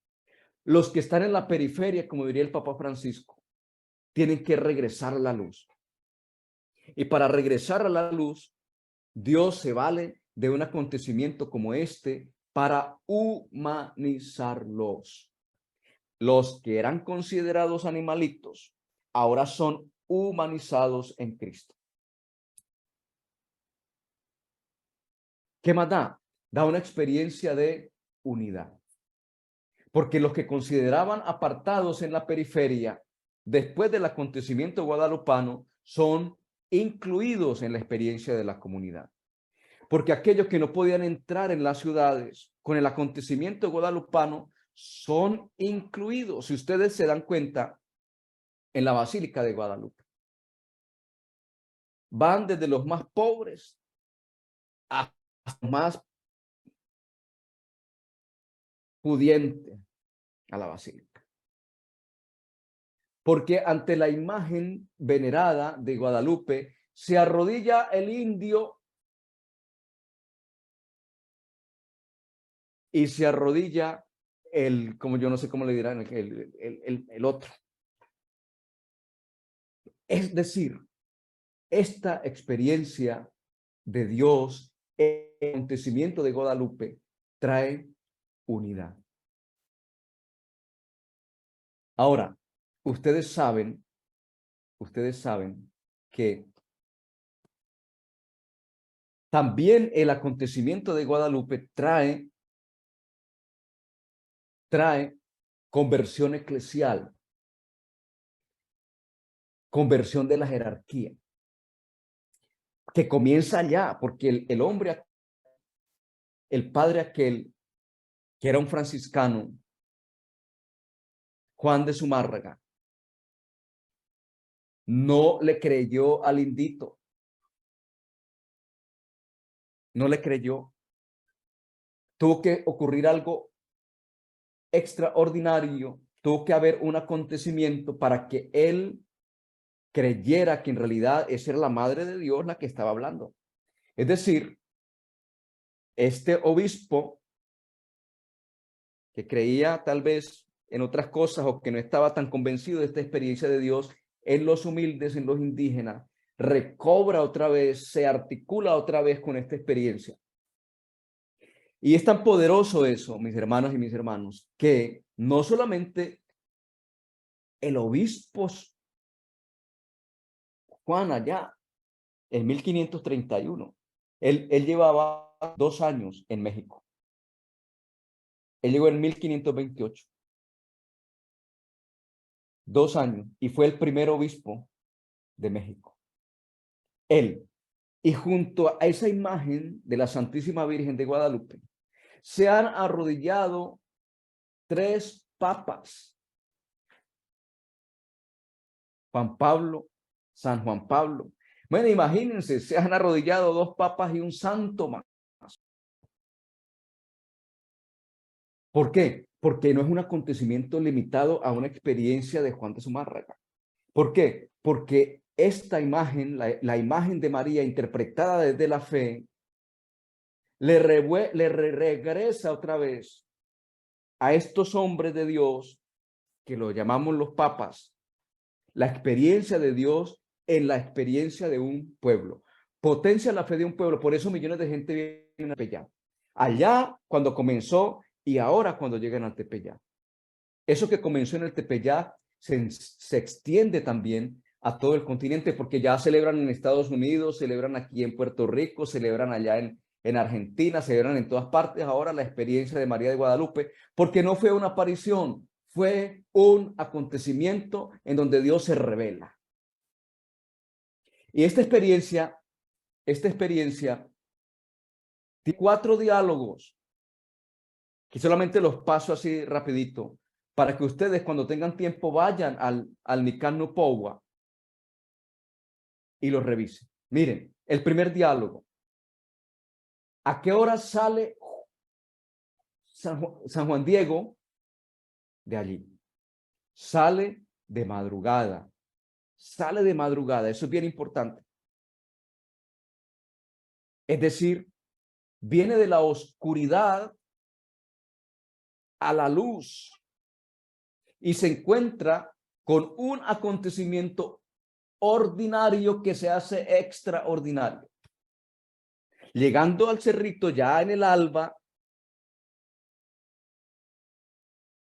los que están en la periferia, como diría el Papa Francisco, tienen que regresar a la luz. Y para regresar a la luz, Dios se vale de un acontecimiento como este para humanizarlos. Los que eran considerados animalitos ahora son humanizados en Cristo. ¿Qué más da? Da una experiencia de unidad. Porque los que consideraban apartados en la periferia, después del acontecimiento guadalupano, son incluidos en la experiencia de la comunidad. Porque aquellos que no podían entrar en las ciudades con el acontecimiento guadalupano son incluidos. Si ustedes se dan cuenta, en la Basílica de Guadalupe, van desde los más pobres hasta los más pudientes a la basílica. Porque ante la imagen venerada de Guadalupe se arrodilla el indio y se arrodilla como yo no sé cómo le dirán, el otro. Es decir, esta experiencia de Dios, el acontecimiento de Guadalupe, trae unidad. Ahora, ustedes saben que también el acontecimiento de Guadalupe trae conversión eclesial, conversión de la jerarquía, que comienza ya, porque el hombre, el padre aquel, que era un franciscano, Juan de Zumárraga no le creyó al indito. No le creyó. Tuvo que ocurrir algo extraordinario. Tuvo que haber un acontecimiento para que él creyera que en realidad esa era la madre de Dios la que estaba hablando. Es decir, este obispo que creía tal vez en otras cosas o que no estaba tan convencido de esta experiencia de Dios en los humildes, en los indígenas, recobra otra vez, se articula otra vez con esta experiencia. Y es tan poderoso eso, mis hermanas y mis hermanos, que no solamente el obispo Juan allá en 1531, él llevaba 2 años en México. Él llegó en 1528. 2 años y fue el primer obispo de México. Él. Y junto a esa imagen de la Santísima Virgen de Guadalupe, se han arrodillado 3 papas. San Juan Pablo. Bueno, imagínense, se han arrodillado 2 papas y un santo más. ¿Por qué? Porque no es un acontecimiento limitado a una experiencia de Juan de Zumárraga. ¿Por qué? Porque esta imagen, la imagen de María interpretada desde la fe, le regresa otra vez a estos hombres de Dios, que lo llamamos los papas, la experiencia de Dios en la experiencia de un pueblo. Potencia la fe de un pueblo, por eso millones de gente vienen a Tepeyac. Allá cuando comenzó y ahora cuando llegan al Tepeyac. Eso que comenzó en el Tepeyac se extiende también a todo el continente, porque ya celebran en Estados Unidos, celebran aquí en Puerto Rico, celebran allá en Argentina, celebran en todas partes ahora la experiencia de María de Guadalupe, porque no fue una aparición, fue un acontecimiento en donde Dios se revela. Y esta experiencia tiene 4 diálogos, que solamente los paso así rapidito, para que ustedes cuando tengan tiempo vayan al Nican Nupowa y los revisen. Miren, el primer diálogo. ¿A qué hora sale San Juan Diego de allí? Sale de madrugada. Sale de madrugada. Eso es bien importante. Es decir, viene de la oscuridad a la luz y se encuentra con un acontecimiento ordinario que se hace extraordinario. Llegando al cerrito ya en el alba,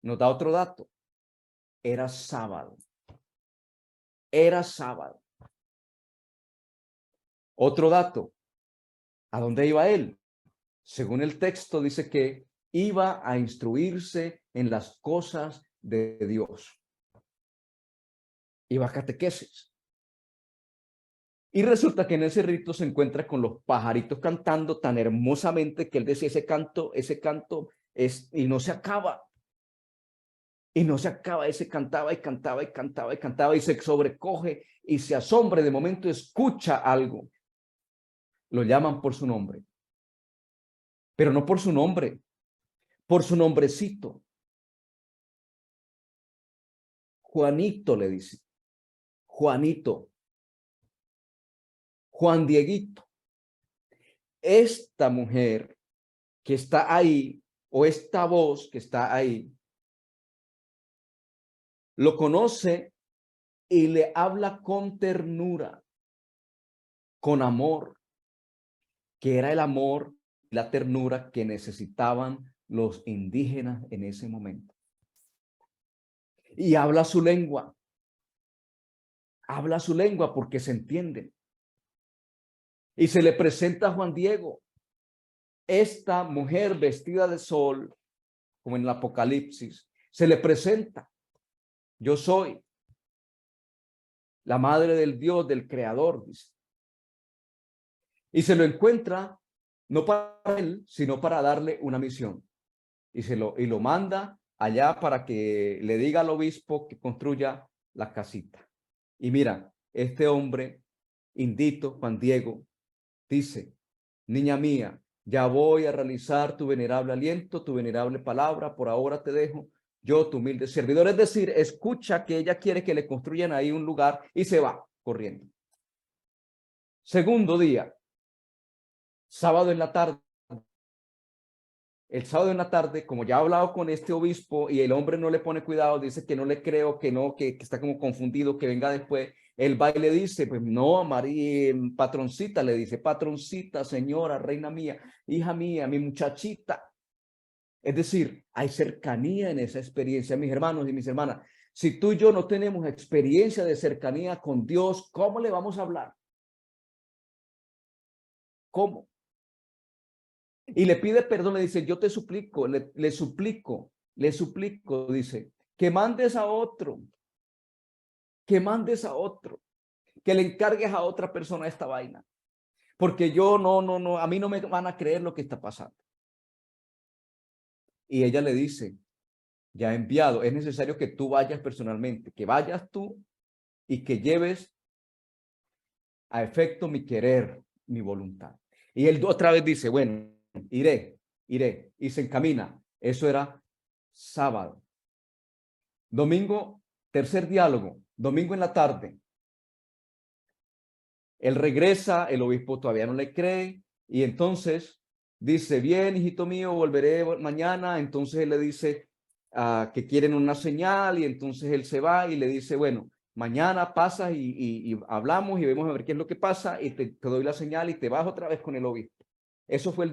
nos da otro dato. Era sábado. Era sábado. Otro dato. ¿A dónde iba él? Según el texto dice que iba a instruirse en las cosas de Dios. Iba a catequesis. Y resulta que en ese rito se encuentra con los pajaritos cantando tan hermosamente que él decía, ese canto es, y no se acaba. Y no se acaba, ese cantaba y cantaba y cantaba y cantaba y se sobrecoge y se asombra, de momento escucha algo. Lo llaman por su nombre. Pero no por su nombre, por su nombrecito. Juanito le dice. Juanito. Juan Dieguito. Esta mujer que está ahí, o esta voz que está ahí, lo conoce y le habla con ternura, con amor, que era el amor, la ternura que necesitaban los indígenas en ese momento. Y habla su lengua porque se entienden. Y se le presenta a Juan Diego, esta mujer vestida de sol, como en el Apocalipsis, se le presenta. Yo soy la madre del Dios, del Creador, dice. Y se lo encuentra, no para él, sino para darle una misión. Y lo manda allá para que le diga al obispo que construya la casita. Y mira, este hombre, Indito, Juan Diego, dice, niña mía, ya voy a realizar tu venerable aliento, tu venerable palabra, por ahora te dejo, yo tu humilde servidor. Es decir, escucha que ella quiere que le construyan ahí un lugar y se va corriendo. Segundo día, sábado en la tarde. El sábado en la tarde, como ya he hablado con este obispo y el hombre no le pone cuidado, dice que no le creo, que no, que está como confundido, que venga después. Él va y le dice, pues no, María, patroncita, le dice, patroncita, señora, reina mía, hija mía, mi muchachita. Es decir, hay cercanía en esa experiencia, mis hermanos y mis hermanas. Si tú y yo no tenemos experiencia de cercanía con Dios, ¿cómo le vamos a hablar? ¿Cómo? Y le pide perdón, le dice, yo te suplico, le suplico, dice, que mandes a otro, que mandes a otro, que le encargues a otra persona esta vaina. Porque yo no, a mí no me van a creer lo que está pasando. Y ella le dice, ya enviado, es necesario que tú vayas personalmente, que vayas tú y que lleves a efecto mi querer, mi voluntad. Y él otra vez dice, bueno, iré, y se encamina. Eso era sábado. Domingo, tercer diálogo, domingo en la tarde. Él regresa, el obispo todavía no le cree, y entonces dice, bien, hijito mío, volveré mañana. Entonces él le dice que quieren una señal, y entonces él se va y le dice, bueno, mañana pasas y hablamos y vemos a ver qué es lo que pasa, y te doy la señal y te vas otra vez con el obispo. Eso fue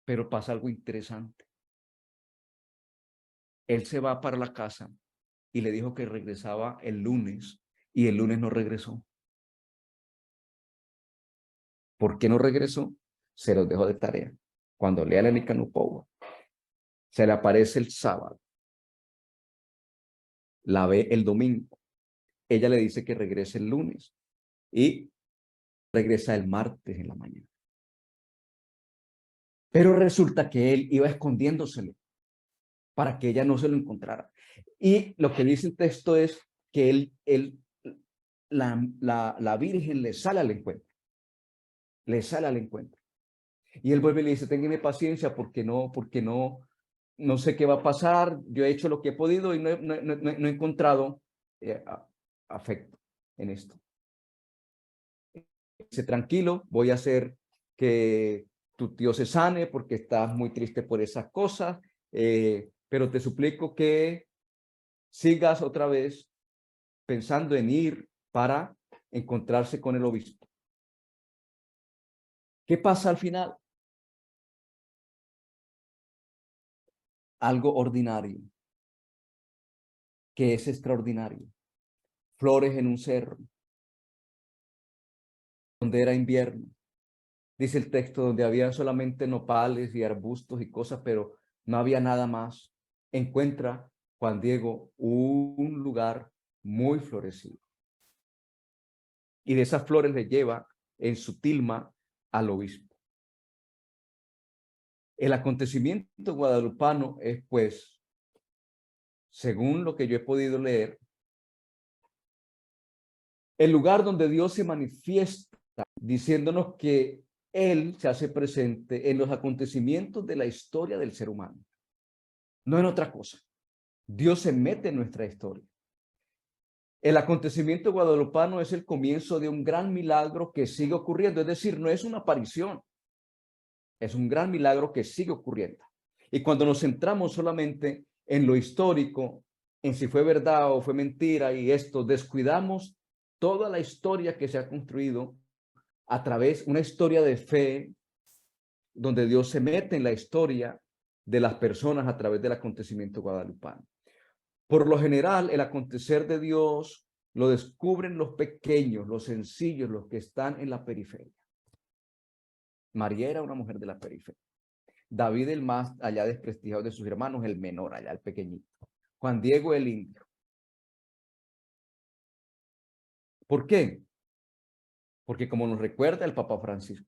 pero pasa algo interesante. Él se va para la casa y le dijo que regresaba el lunes, y el lunes no regresó. ¿Por qué no regresó? Se los dejo de tarea. Cuando lea la Nicanor, se le aparece el sábado, la ve el domingo. Ella le dice que regrese el lunes y regresa el martes en la mañana. Pero resulta que él iba escondiéndosele para que ella no se lo encontrara. Y lo que dice el texto es que la Virgen le sale al encuentro. Le sale al encuentro. Y él vuelve y le dice, téngame paciencia porque no sé qué va a pasar. Yo he hecho lo que he podido y no he encontrado afecto en esto. Dice, tranquilo, voy a hacer que tu tío se sane porque estás muy triste por esas cosas, pero te suplico que sigas otra vez pensando en ir para encontrarse con el obispo. ¿Qué pasa al final? Algo ordinario, que es extraordinario. Flores en un cerro, donde era invierno. Dice el texto, donde había solamente nopales y arbustos y cosas, pero no había nada más. Encuentra Juan Diego un lugar muy florecido. Y de esas flores le lleva en su tilma al obispo. El acontecimiento guadalupano es, pues, según lo que yo he podido leer, el lugar donde Dios se manifiesta diciéndonos que Él se hace presente en los acontecimientos de la historia del ser humano. No en otra cosa. Dios se mete en nuestra historia. El acontecimiento guadalupano es el comienzo de un gran milagro que sigue ocurriendo. Es decir, no es una aparición. Es un gran milagro que sigue ocurriendo. Y cuando nos centramos solamente en lo histórico, en si fue verdad o fue mentira y esto, descuidamos toda la historia que se ha construido a través, una historia de fe, donde Dios se mete en la historia de las personas a través del acontecimiento guadalupano. Por lo general, el acontecer de Dios lo descubren los pequeños, los sencillos, los que están en la periferia. María era una mujer de la periferia. David, el más allá desprestigiado de sus hermanos, el menor allá, el pequeñito. Juan Diego, el indio. ¿Por qué? Porque como nos recuerda el Papa Francisco,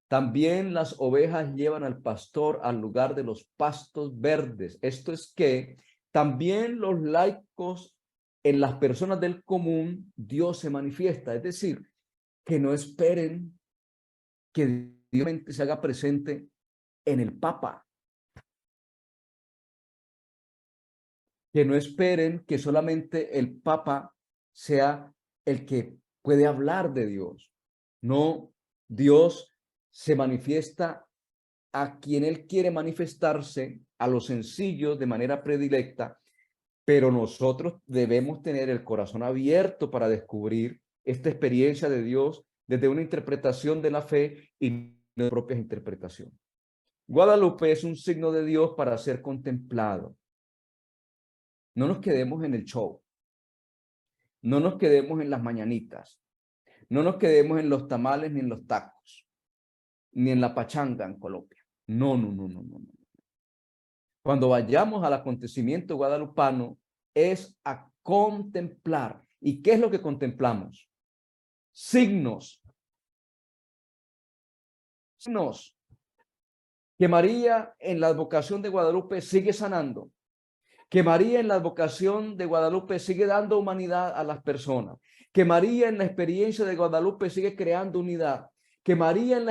También las ovejas llevan al pastor al lugar de los pastos verdes. Esto es que también los laicos, en las personas del común, Dios se manifiesta. Es decir, que no esperen que Dios se haga presente en el Papa. Que no esperen que solamente el Papa sea el que puede hablar de Dios. No, Dios se manifiesta a quien Él quiere manifestarse, a los sencillos de manera predilecta, pero nosotros debemos tener el corazón abierto para descubrir esta experiencia de Dios desde una interpretación de la fe y de propias interpretaciones. Guadalupe es un signo de Dios para ser contemplado. No nos quedemos en el show. No nos quedemos en las mañanitas. No nos quedemos en los tamales ni en los tacos, ni en la pachanga en Colombia. No. Cuando vayamos al acontecimiento guadalupano es a contemplar. ¿Y qué es lo que contemplamos? Signos. Signos. Que María en la advocación de Guadalupe sigue sanando. Que María en la advocación de Guadalupe sigue dando humanidad a las personas. Que María en la experiencia de Guadalupe sigue creando unidad. Que María en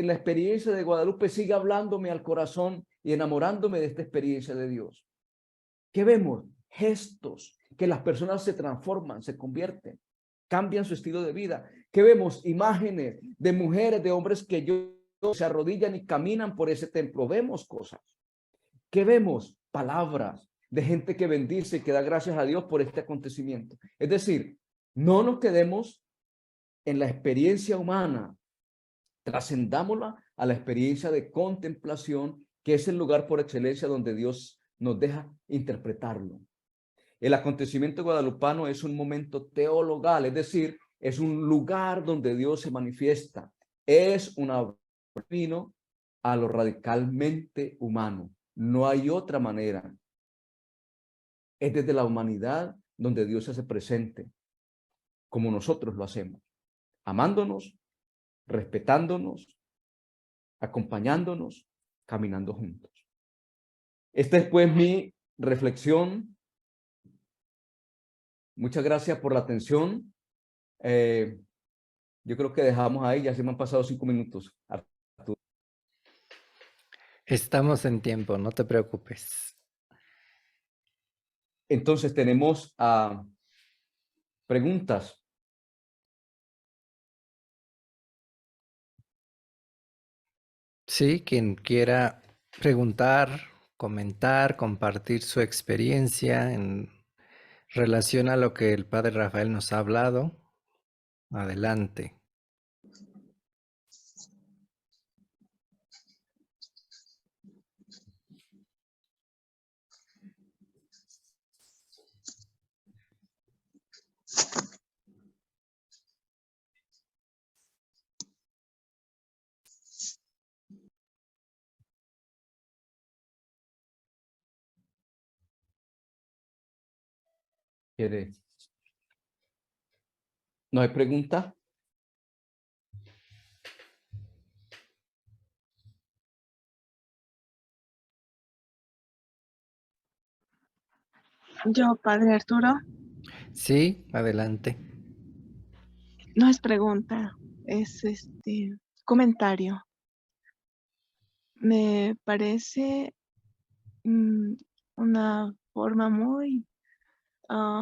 la experiencia de Guadalupe sigue hablándome al corazón y enamorándome de esta experiencia de Dios. ¿Qué vemos? Gestos, que las personas se transforman, se convierten, cambian su estilo de vida. ¿Qué vemos? Imágenes de mujeres, de hombres que se arrodillan y caminan por ese templo. Vemos cosas. ¿Qué vemos? Palabras de gente que bendice y que da gracias a Dios por este acontecimiento. Es decir, no nos quedemos en la experiencia humana, trascendámosla a la experiencia de contemplación, que es el lugar por excelencia donde Dios nos deja interpretarlo. El acontecimiento guadalupano es un momento teologal, es decir, es un lugar donde Dios se manifiesta. Es un camino a lo radicalmente humano. No hay otra manera. Es desde la humanidad donde Dios se hace presente, como nosotros lo hacemos, amándonos, respetándonos, acompañándonos, caminando juntos. Esta es pues mi reflexión. Muchas gracias por la atención. Yo creo que dejamos ahí, ya se me han pasado 5 minutos. Estamos en tiempo, no te preocupes. Entonces tenemos preguntas. Sí, quien quiera preguntar, comentar, compartir su experiencia en relación a lo que el padre Rafael nos ha hablado, adelante. ¿Quiere? ¿No hay pregunta? Yo, padre Arturo, Sí, adelante. no es pregunta, es comentario. Me parece una forma muy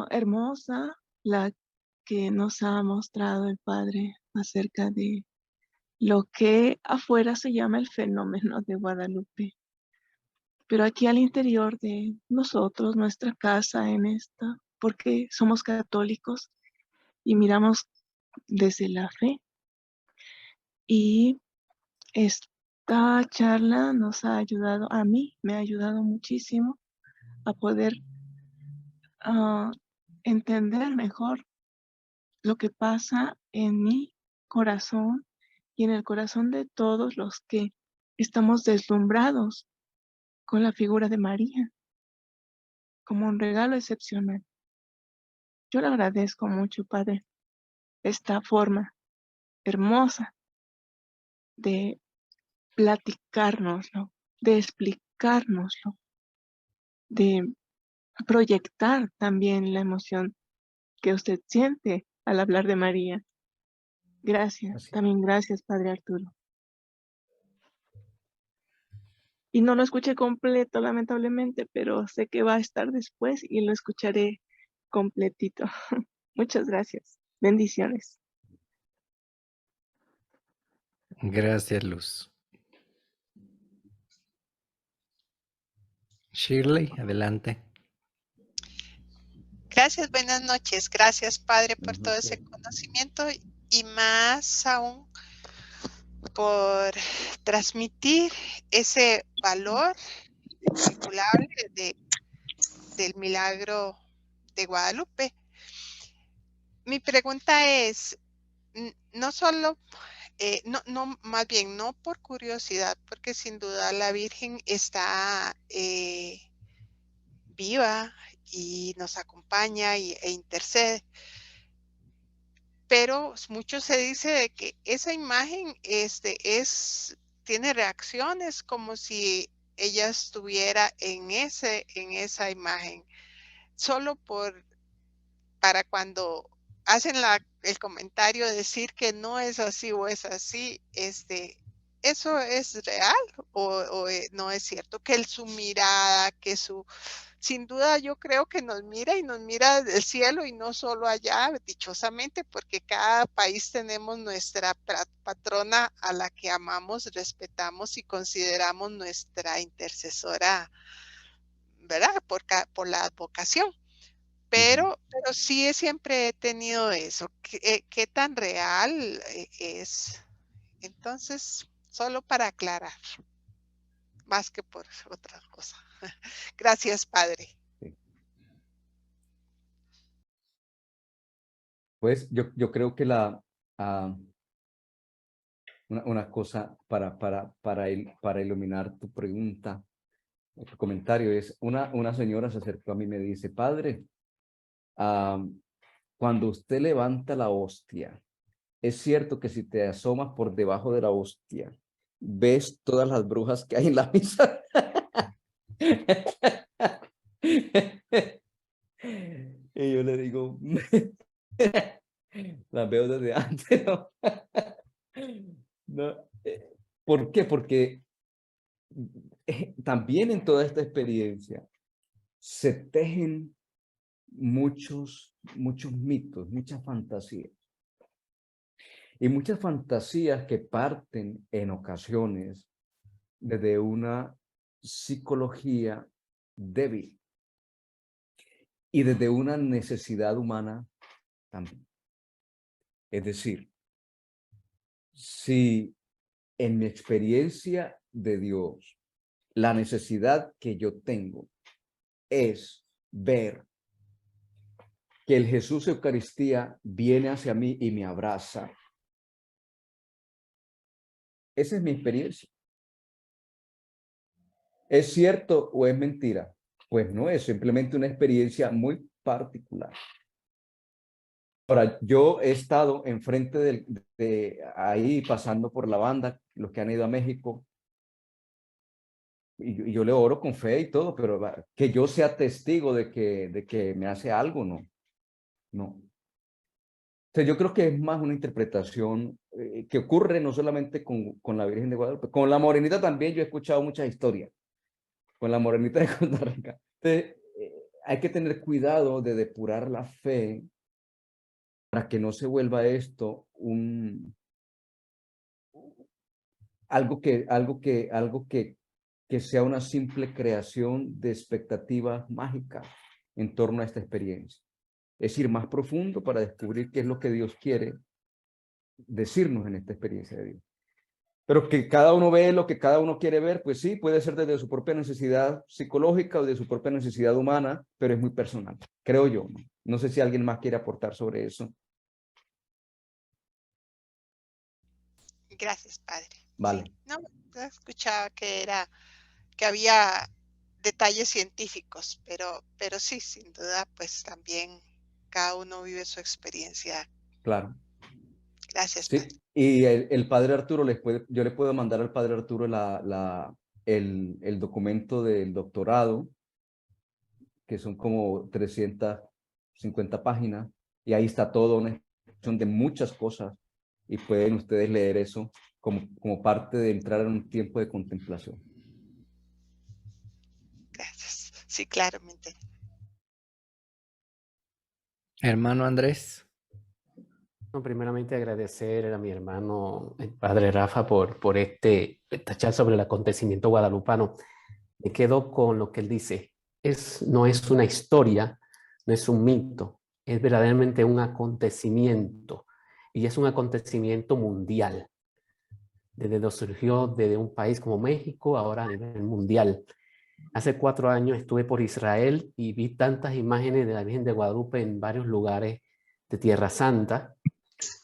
hermosa la que nos ha mostrado el padre acerca de lo que afuera se llama el fenómeno de Guadalupe. Pero aquí al interior de nosotros, nuestra casa en esta, porque somos católicos y miramos desde la fe. Y esta charla nos ha ayudado, a mí me ha ayudado muchísimo a poder entender mejor lo que pasa en mi corazón y en el corazón de todos los que estamos deslumbrados con la figura de María como un regalo excepcional. Yo le agradezco mucho, Padre, esta forma hermosa de platicárnoslo, de explicárnoslo, de proyectar también la emoción que usted siente al hablar de María. Gracias, Así. también gracias, Padre Arturo. Y no lo escuché completo, lamentablemente, pero sé que va a estar después y lo escucharé completito. Muchas gracias. Bendiciones. Gracias, Luz. Shirley, adelante. Gracias, buenas noches. Gracias, Padre, por todo ese Ujú. conocimiento y más aún por transmitir ese valor incalculable del milagro de Guadalupe. Mi pregunta es, no solo, más bien, no por curiosidad, porque sin duda la Virgen está viva y nos acompaña e intercede. Pero mucho se dice de que esa imagen tiene reacciones como si ella estuviera en esa imagen. Solo para cuando hacen el comentario de decir que no es así o es así, ¿eso es real o no es cierto? Que su mirada, sin duda yo creo que nos mira y nos mira del cielo y no solo allá, dichosamente, porque cada país tenemos nuestra patrona a la que amamos, respetamos y consideramos nuestra intercesora, ¿verdad? Por la advocación. Pero sí siempre he tenido eso. ¿Qué tan real es? Entonces, solo para aclarar, más que por otra cosa. Gracias, Padre. Sí. Pues yo creo que una cosa para iluminar tu pregunta, tu comentario es, una señora se acercó a mí y me dice, Padre, cuando usted levanta la hostia, es cierto que si te asomas por debajo de la hostia, ves todas las brujas que hay en la misa. Y yo le digo, las veo desde antes, ¿no? No, ¿por qué? Porque también en toda esta experiencia se tejen muchos mitos, muchas fantasías. Y muchas fantasías que parten en ocasiones desde una psicología débil y desde una necesidad humana también. Es decir, si en mi experiencia de Dios, la necesidad que yo tengo es ver que el Jesús Eucaristía viene hacia mí y me abraza. Esa es mi experiencia. ¿Es cierto o es mentira? Pues no, es simplemente una experiencia muy particular. Ahora, yo he estado enfrente de ahí pasando por la banda, los que han ido a México, y yo le oro con fe y todo, pero que yo sea testigo de que me hace algo, no. No. O sea, yo creo que es más una interpretación que ocurre no solamente con la Virgen de Guadalupe, con la Morenita también yo he escuchado muchas historias, con la Morenita de Costa Rica. Entonces, hay que tener cuidado de depurar la fe para que no se vuelva esto algo que sea una simple creación de expectativas mágicas en torno a esta experiencia. Es ir más profundo para descubrir qué es lo que Dios quiere decirnos en esta experiencia de Dios. Pero que cada uno ve lo que cada uno quiere ver, pues sí, puede ser desde su propia necesidad psicológica o de su propia necesidad humana, pero es muy personal, creo yo. No sé si alguien más quiere aportar sobre eso. Gracias, Padre. Vale. Sí, no, escuchaba que había detalles científicos, pero sí, sin duda, pues también cada uno vive su experiencia. Claro. Gracias, Sí, padre. y el padre Arturo, yo le puedo mandar al padre Arturo el documento del doctorado, que son como 350 páginas, y ahí está todo, una explicación de muchas cosas, y pueden ustedes leer eso como parte de entrar en un tiempo de contemplación. Gracias. Sí, claramente. Hermano Andrés. No, primeramente agradecer a mi hermano, el padre Rafa, por esta charla sobre el acontecimiento guadalupano. Me quedo con lo que él dice. No es una historia, no es un mito, es verdaderamente un acontecimiento. Y es un acontecimiento mundial. Desde surgió desde un país como México, ahora a nivel mundial. Hace 4 años estuve por Israel y vi tantas imágenes de la Virgen de Guadalupe en varios lugares de Tierra Santa,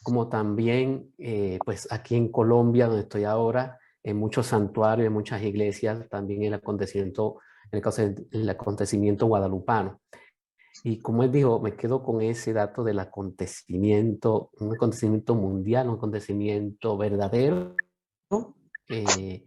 como también pues aquí en Colombia, donde estoy ahora, en muchos santuarios, en muchas iglesias, también el acontecimiento guadalupano. Y como él dijo, me quedo con ese dato del acontecimiento, un acontecimiento mundial, un acontecimiento verdadero, eh,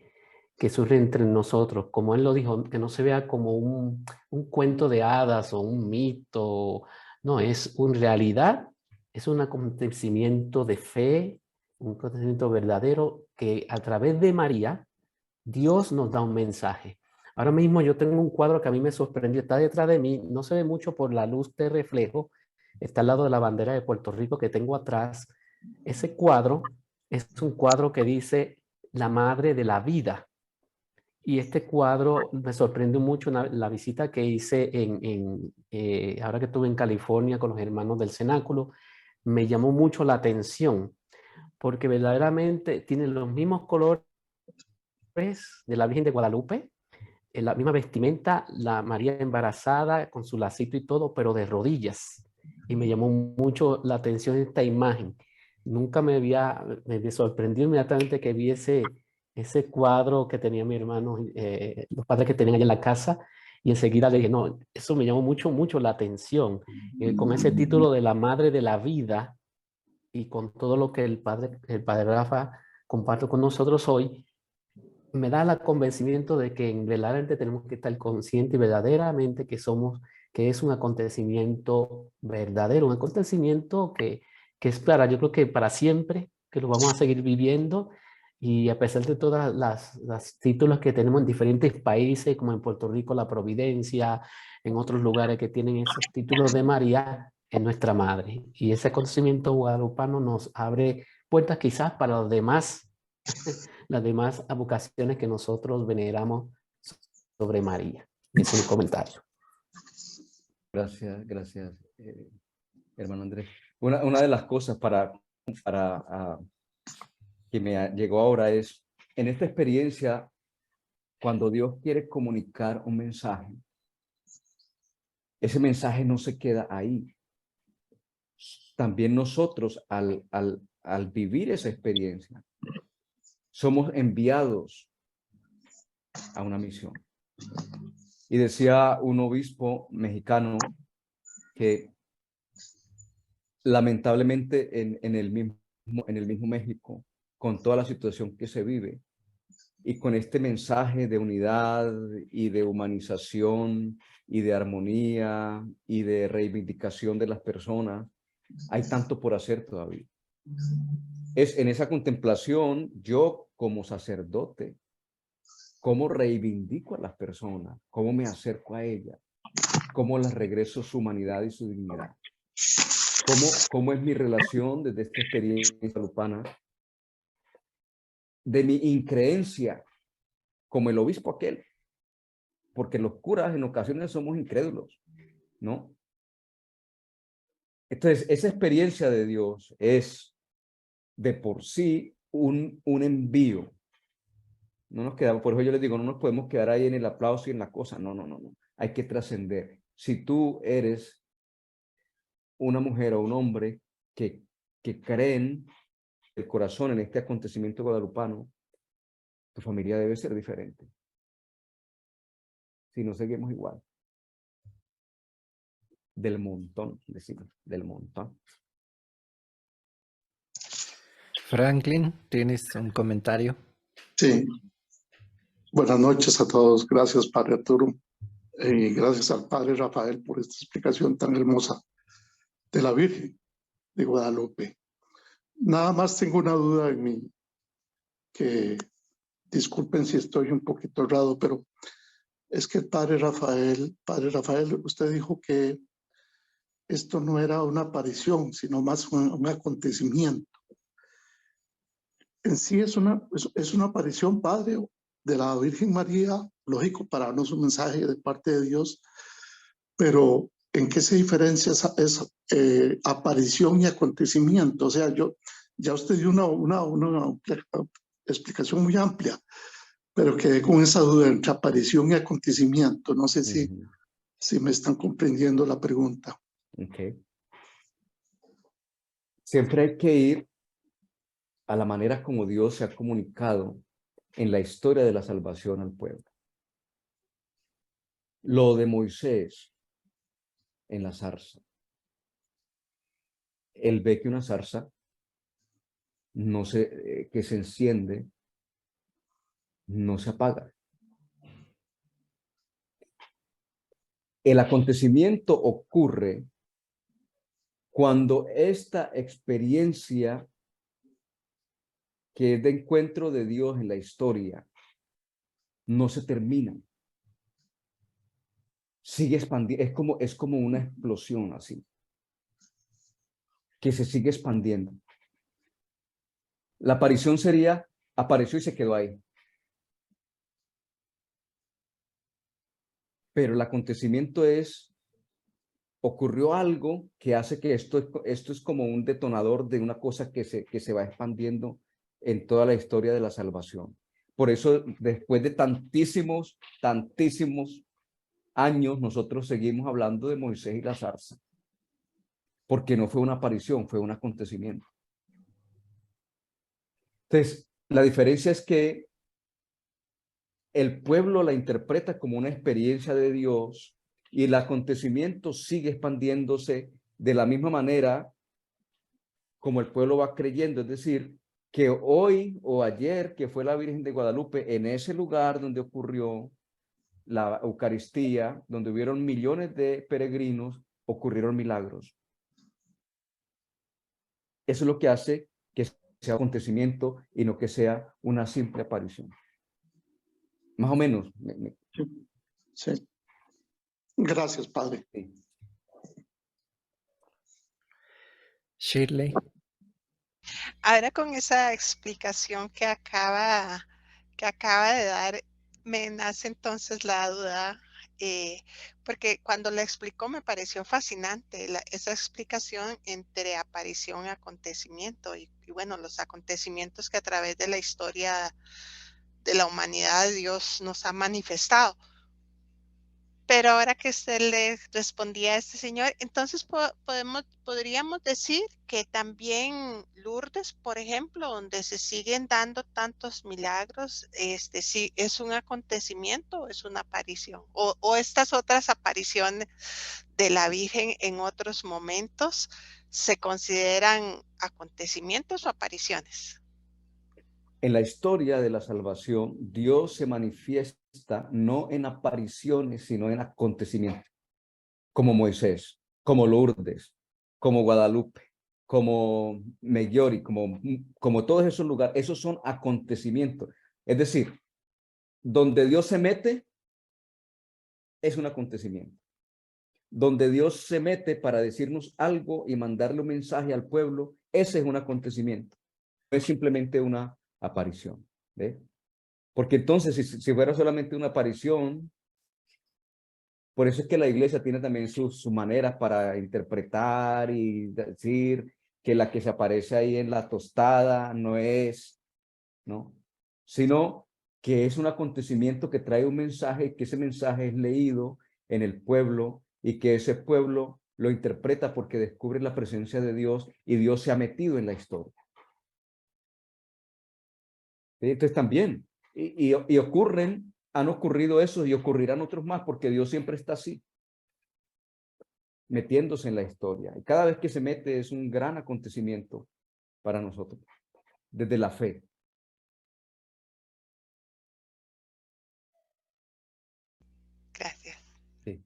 que surge entre nosotros. Como él lo dijo, que no se vea como un cuento de hadas o un mito, no, es una realidad, es un acontecimiento de fe, un acontecimiento verdadero que a través de María, Dios nos da un mensaje. Ahora mismo yo tengo un cuadro que a mí me sorprendió, está detrás de mí, no se ve mucho por la luz de reflejo, está al lado de la bandera de Puerto Rico que tengo atrás. Ese cuadro es un cuadro que dice la madre de la vida. Y este cuadro me sorprendió mucho la visita que hice ahora que estuve en California con los hermanos del Cenáculo, me llamó mucho la atención porque verdaderamente tiene los mismos colores de la Virgen de Guadalupe, en la misma vestimenta, la María embarazada con su lacito y todo, pero de rodillas. Y me llamó mucho la atención esta imagen. Nunca me sorprendió inmediatamente que vi ese cuadro que tenía mi hermano, los padres que tenían allá en la casa, y enseguida le dije, no, eso me llamó mucho la atención. Con ese título de la madre de la vida y con todo lo que el padre Rafa comparte con nosotros hoy, me da el convencimiento de que verdaderamente tenemos que estar conscientes verdaderamente que es un acontecimiento verdadero, un acontecimiento que es para, yo creo que para siempre, que lo vamos a seguir viviendo. Y a pesar de todas las títulos que tenemos en diferentes países, como en Puerto Rico, la Providencia, en otros lugares que tienen esos títulos de María, es nuestra madre. Y ese acontecimiento guadalupano nos abre puertas quizás para los demás las demás vocaciones que nosotros veneramos sobre María. Ese es mi comentario. Gracias, hermano Andrés. Una de las cosas que me llegó ahora es, en esta experiencia, cuando Dios quiere comunicar un mensaje, ese mensaje no se queda ahí. También nosotros, al vivir esa experiencia, somos enviados a una misión. Y decía un obispo mexicano que lamentablemente en el mismo México, con toda la situación que se vive y con este mensaje de unidad y de humanización y de armonía y de reivindicación de las personas, hay tanto por hacer todavía. Es en esa contemplación, yo como sacerdote, cómo reivindico a las personas, cómo me acerco a ellas, cómo les regreso su humanidad y su dignidad. ¿Cómo es mi relación desde esta experiencia lupana de mi increencia como el obispo aquel? Porque los curas en ocasiones somos incrédulos, ¿no? Entonces, esa experiencia de Dios es de por sí un envío. No nos quedamos, por eso yo les digo, no nos podemos quedar ahí en el aplauso y en la cosa. No. Hay que trascender. Si tú eres una mujer o un hombre que creen el corazón en este acontecimiento guadalupano, tu familia debe ser diferente. Si no seguimos igual. Del montón, decimos, del montón. Franklin, ¿tienes un comentario? Sí, buenas noches a todos. Gracias, Padre Arturo. Y gracias al Padre Rafael por esta explicación tan hermosa de la Virgen de Guadalupe. Nada más tengo una duda en mí, que disculpen si estoy un poquito errado, pero es que el Padre Rafael, usted dijo que esto no era una aparición, sino más un acontecimiento. En sí es una aparición, Padre, de la Virgen María, lógico, para darnos un mensaje de parte de Dios, pero ¿en qué se diferencia esa aparición y acontecimiento? O sea, ya usted dio una explicación muy amplia, pero quedé con esa duda entre aparición y acontecimiento. No sé si me están comprendiendo la pregunta. Okay. Siempre hay que ir a la manera como Dios se ha comunicado en la historia de la salvación al pueblo. Lo de Moisés en la zarza. Él ve que una zarza que se enciende, no se apaga. El acontecimiento ocurre cuando esta experiencia que es de encuentro de Dios en la historia no se termina. Sigue expandiendo, es como una explosión así, que se sigue expandiendo. La aparición sería, apareció y se quedó ahí. Pero el acontecimiento ocurrió algo que hace que esto es como un detonador de una cosa que se va expandiendo en toda la historia de la salvación. Por eso, después de tantísimos años, nosotros seguimos hablando de Moisés y la zarza. Porque no fue una aparición, fue un acontecimiento. Entonces, la diferencia es que el pueblo la interpreta como una experiencia de Dios y el acontecimiento sigue expandiéndose de la misma manera como el pueblo va creyendo. Es decir, que hoy o ayer, que fue la Virgen de Guadalupe, en ese lugar donde ocurrió la Eucaristía, donde hubieron millones de peregrinos, ocurrieron milagros. Eso es lo que hace que sea acontecimiento y no que sea una simple aparición. Más o menos. Sí. Gracias, Padre. Sí. Shirley. Ahora con esa explicación que acaba de dar, me nace entonces la duda, porque cuando la explicó me pareció fascinante esa explicación entre aparición y acontecimiento, y bueno, los acontecimientos que a través de la historia de la humanidad Dios nos ha manifestado. Pero ahora que usted le respondía a este señor, entonces podríamos decir que también Lourdes, por ejemplo, donde se siguen dando tantos milagros, sí es un acontecimiento o es una aparición, o estas otras apariciones de la Virgen en otros momentos se consideran acontecimientos o apariciones. En la historia de la salvación, Dios se manifiesta no en apariciones, sino en acontecimientos, como Moisés, como Lourdes, como Guadalupe, como Meggiori, como todos esos lugares. Esos son acontecimientos. Es decir, donde Dios se mete, es un acontecimiento. Donde Dios se mete para decirnos algo y mandarle un mensaje al pueblo, ese es un acontecimiento. No es simplemente una aparición. ¿Ve? Porque entonces, si fuera solamente una aparición, por eso es que la iglesia tiene también sus maneras para interpretar y decir que la que se aparece ahí en la tostada no es, ¿no? Sino que es un acontecimiento que trae un mensaje y que ese mensaje es leído en el pueblo y que ese pueblo lo interpreta porque descubre la presencia de Dios y Dios se ha metido en la historia. Entonces también, han ocurrido esos y ocurrirán otros más porque Dios siempre está así, metiéndose en la historia. Y cada vez que se mete es un gran acontecimiento para nosotros. desde la fe. Gracias. Sí.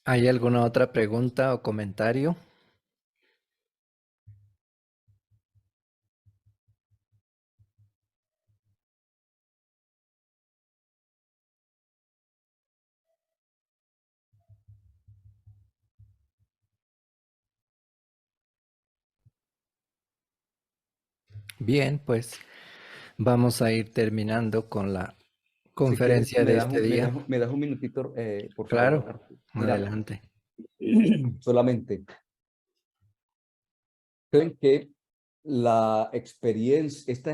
¿Hay alguna otra pregunta o comentario? Bien, pues vamos a ir terminando con la Si quieres, conferencia de este día. me das un minutito, por Claro, favor. Mira, adelante. solamente. Creen que estas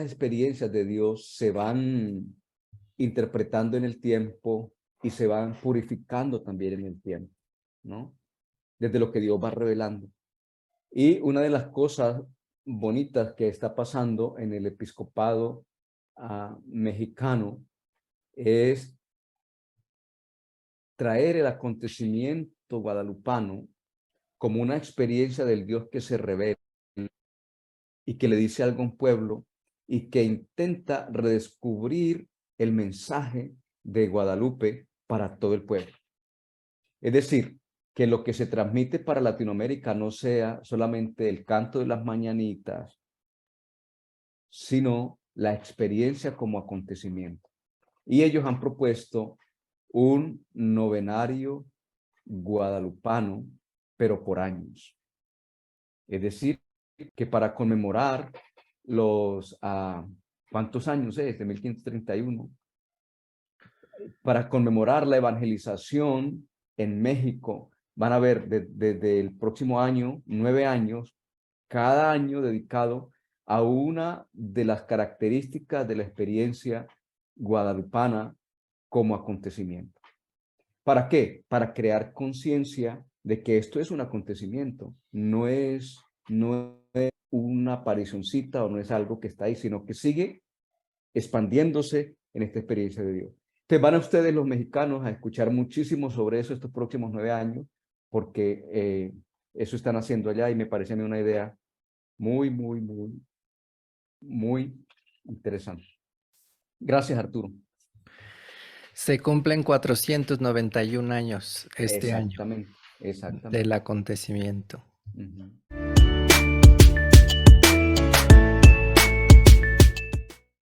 experiencias de Dios se van interpretando en el tiempo y se van purificando también en el tiempo, ¿no? Desde lo que Dios va revelando. Y una de las cosas bonitas que está pasando en el episcopado mexicano es traer el acontecimiento guadalupano como una experiencia del Dios que se revela y que le dice algo a un pueblo y que intenta redescubrir el mensaje de Guadalupe para todo el pueblo. Es decir, que lo que se transmite para Latinoamérica no sea solamente el canto de las mañanitas, sino la experiencia como acontecimiento. Y ellos han propuesto un novenario guadalupano, pero por años. Es decir, que para conmemorar los, ¿cuántos años es? De 1531. Para conmemorar la evangelización en México, van a haber desde el próximo año, 9 años, cada año dedicado a una de las características de la experiencia guadalupana como acontecimiento. ¿Para qué? Para crear conciencia de que esto es un acontecimiento, no es una aparicioncita o no es algo que está ahí, sino que sigue expandiéndose en esta experiencia de Dios. Entonces van a ustedes los mexicanos a escuchar muchísimo sobre eso estos próximos 9 años, porque eso están haciendo allá y me parece a mí una idea muy, muy, muy, muy interesante. Gracias, Arturo. Se cumplen 491 años este año Exactamente, exactamente. del acontecimiento. Uh-huh.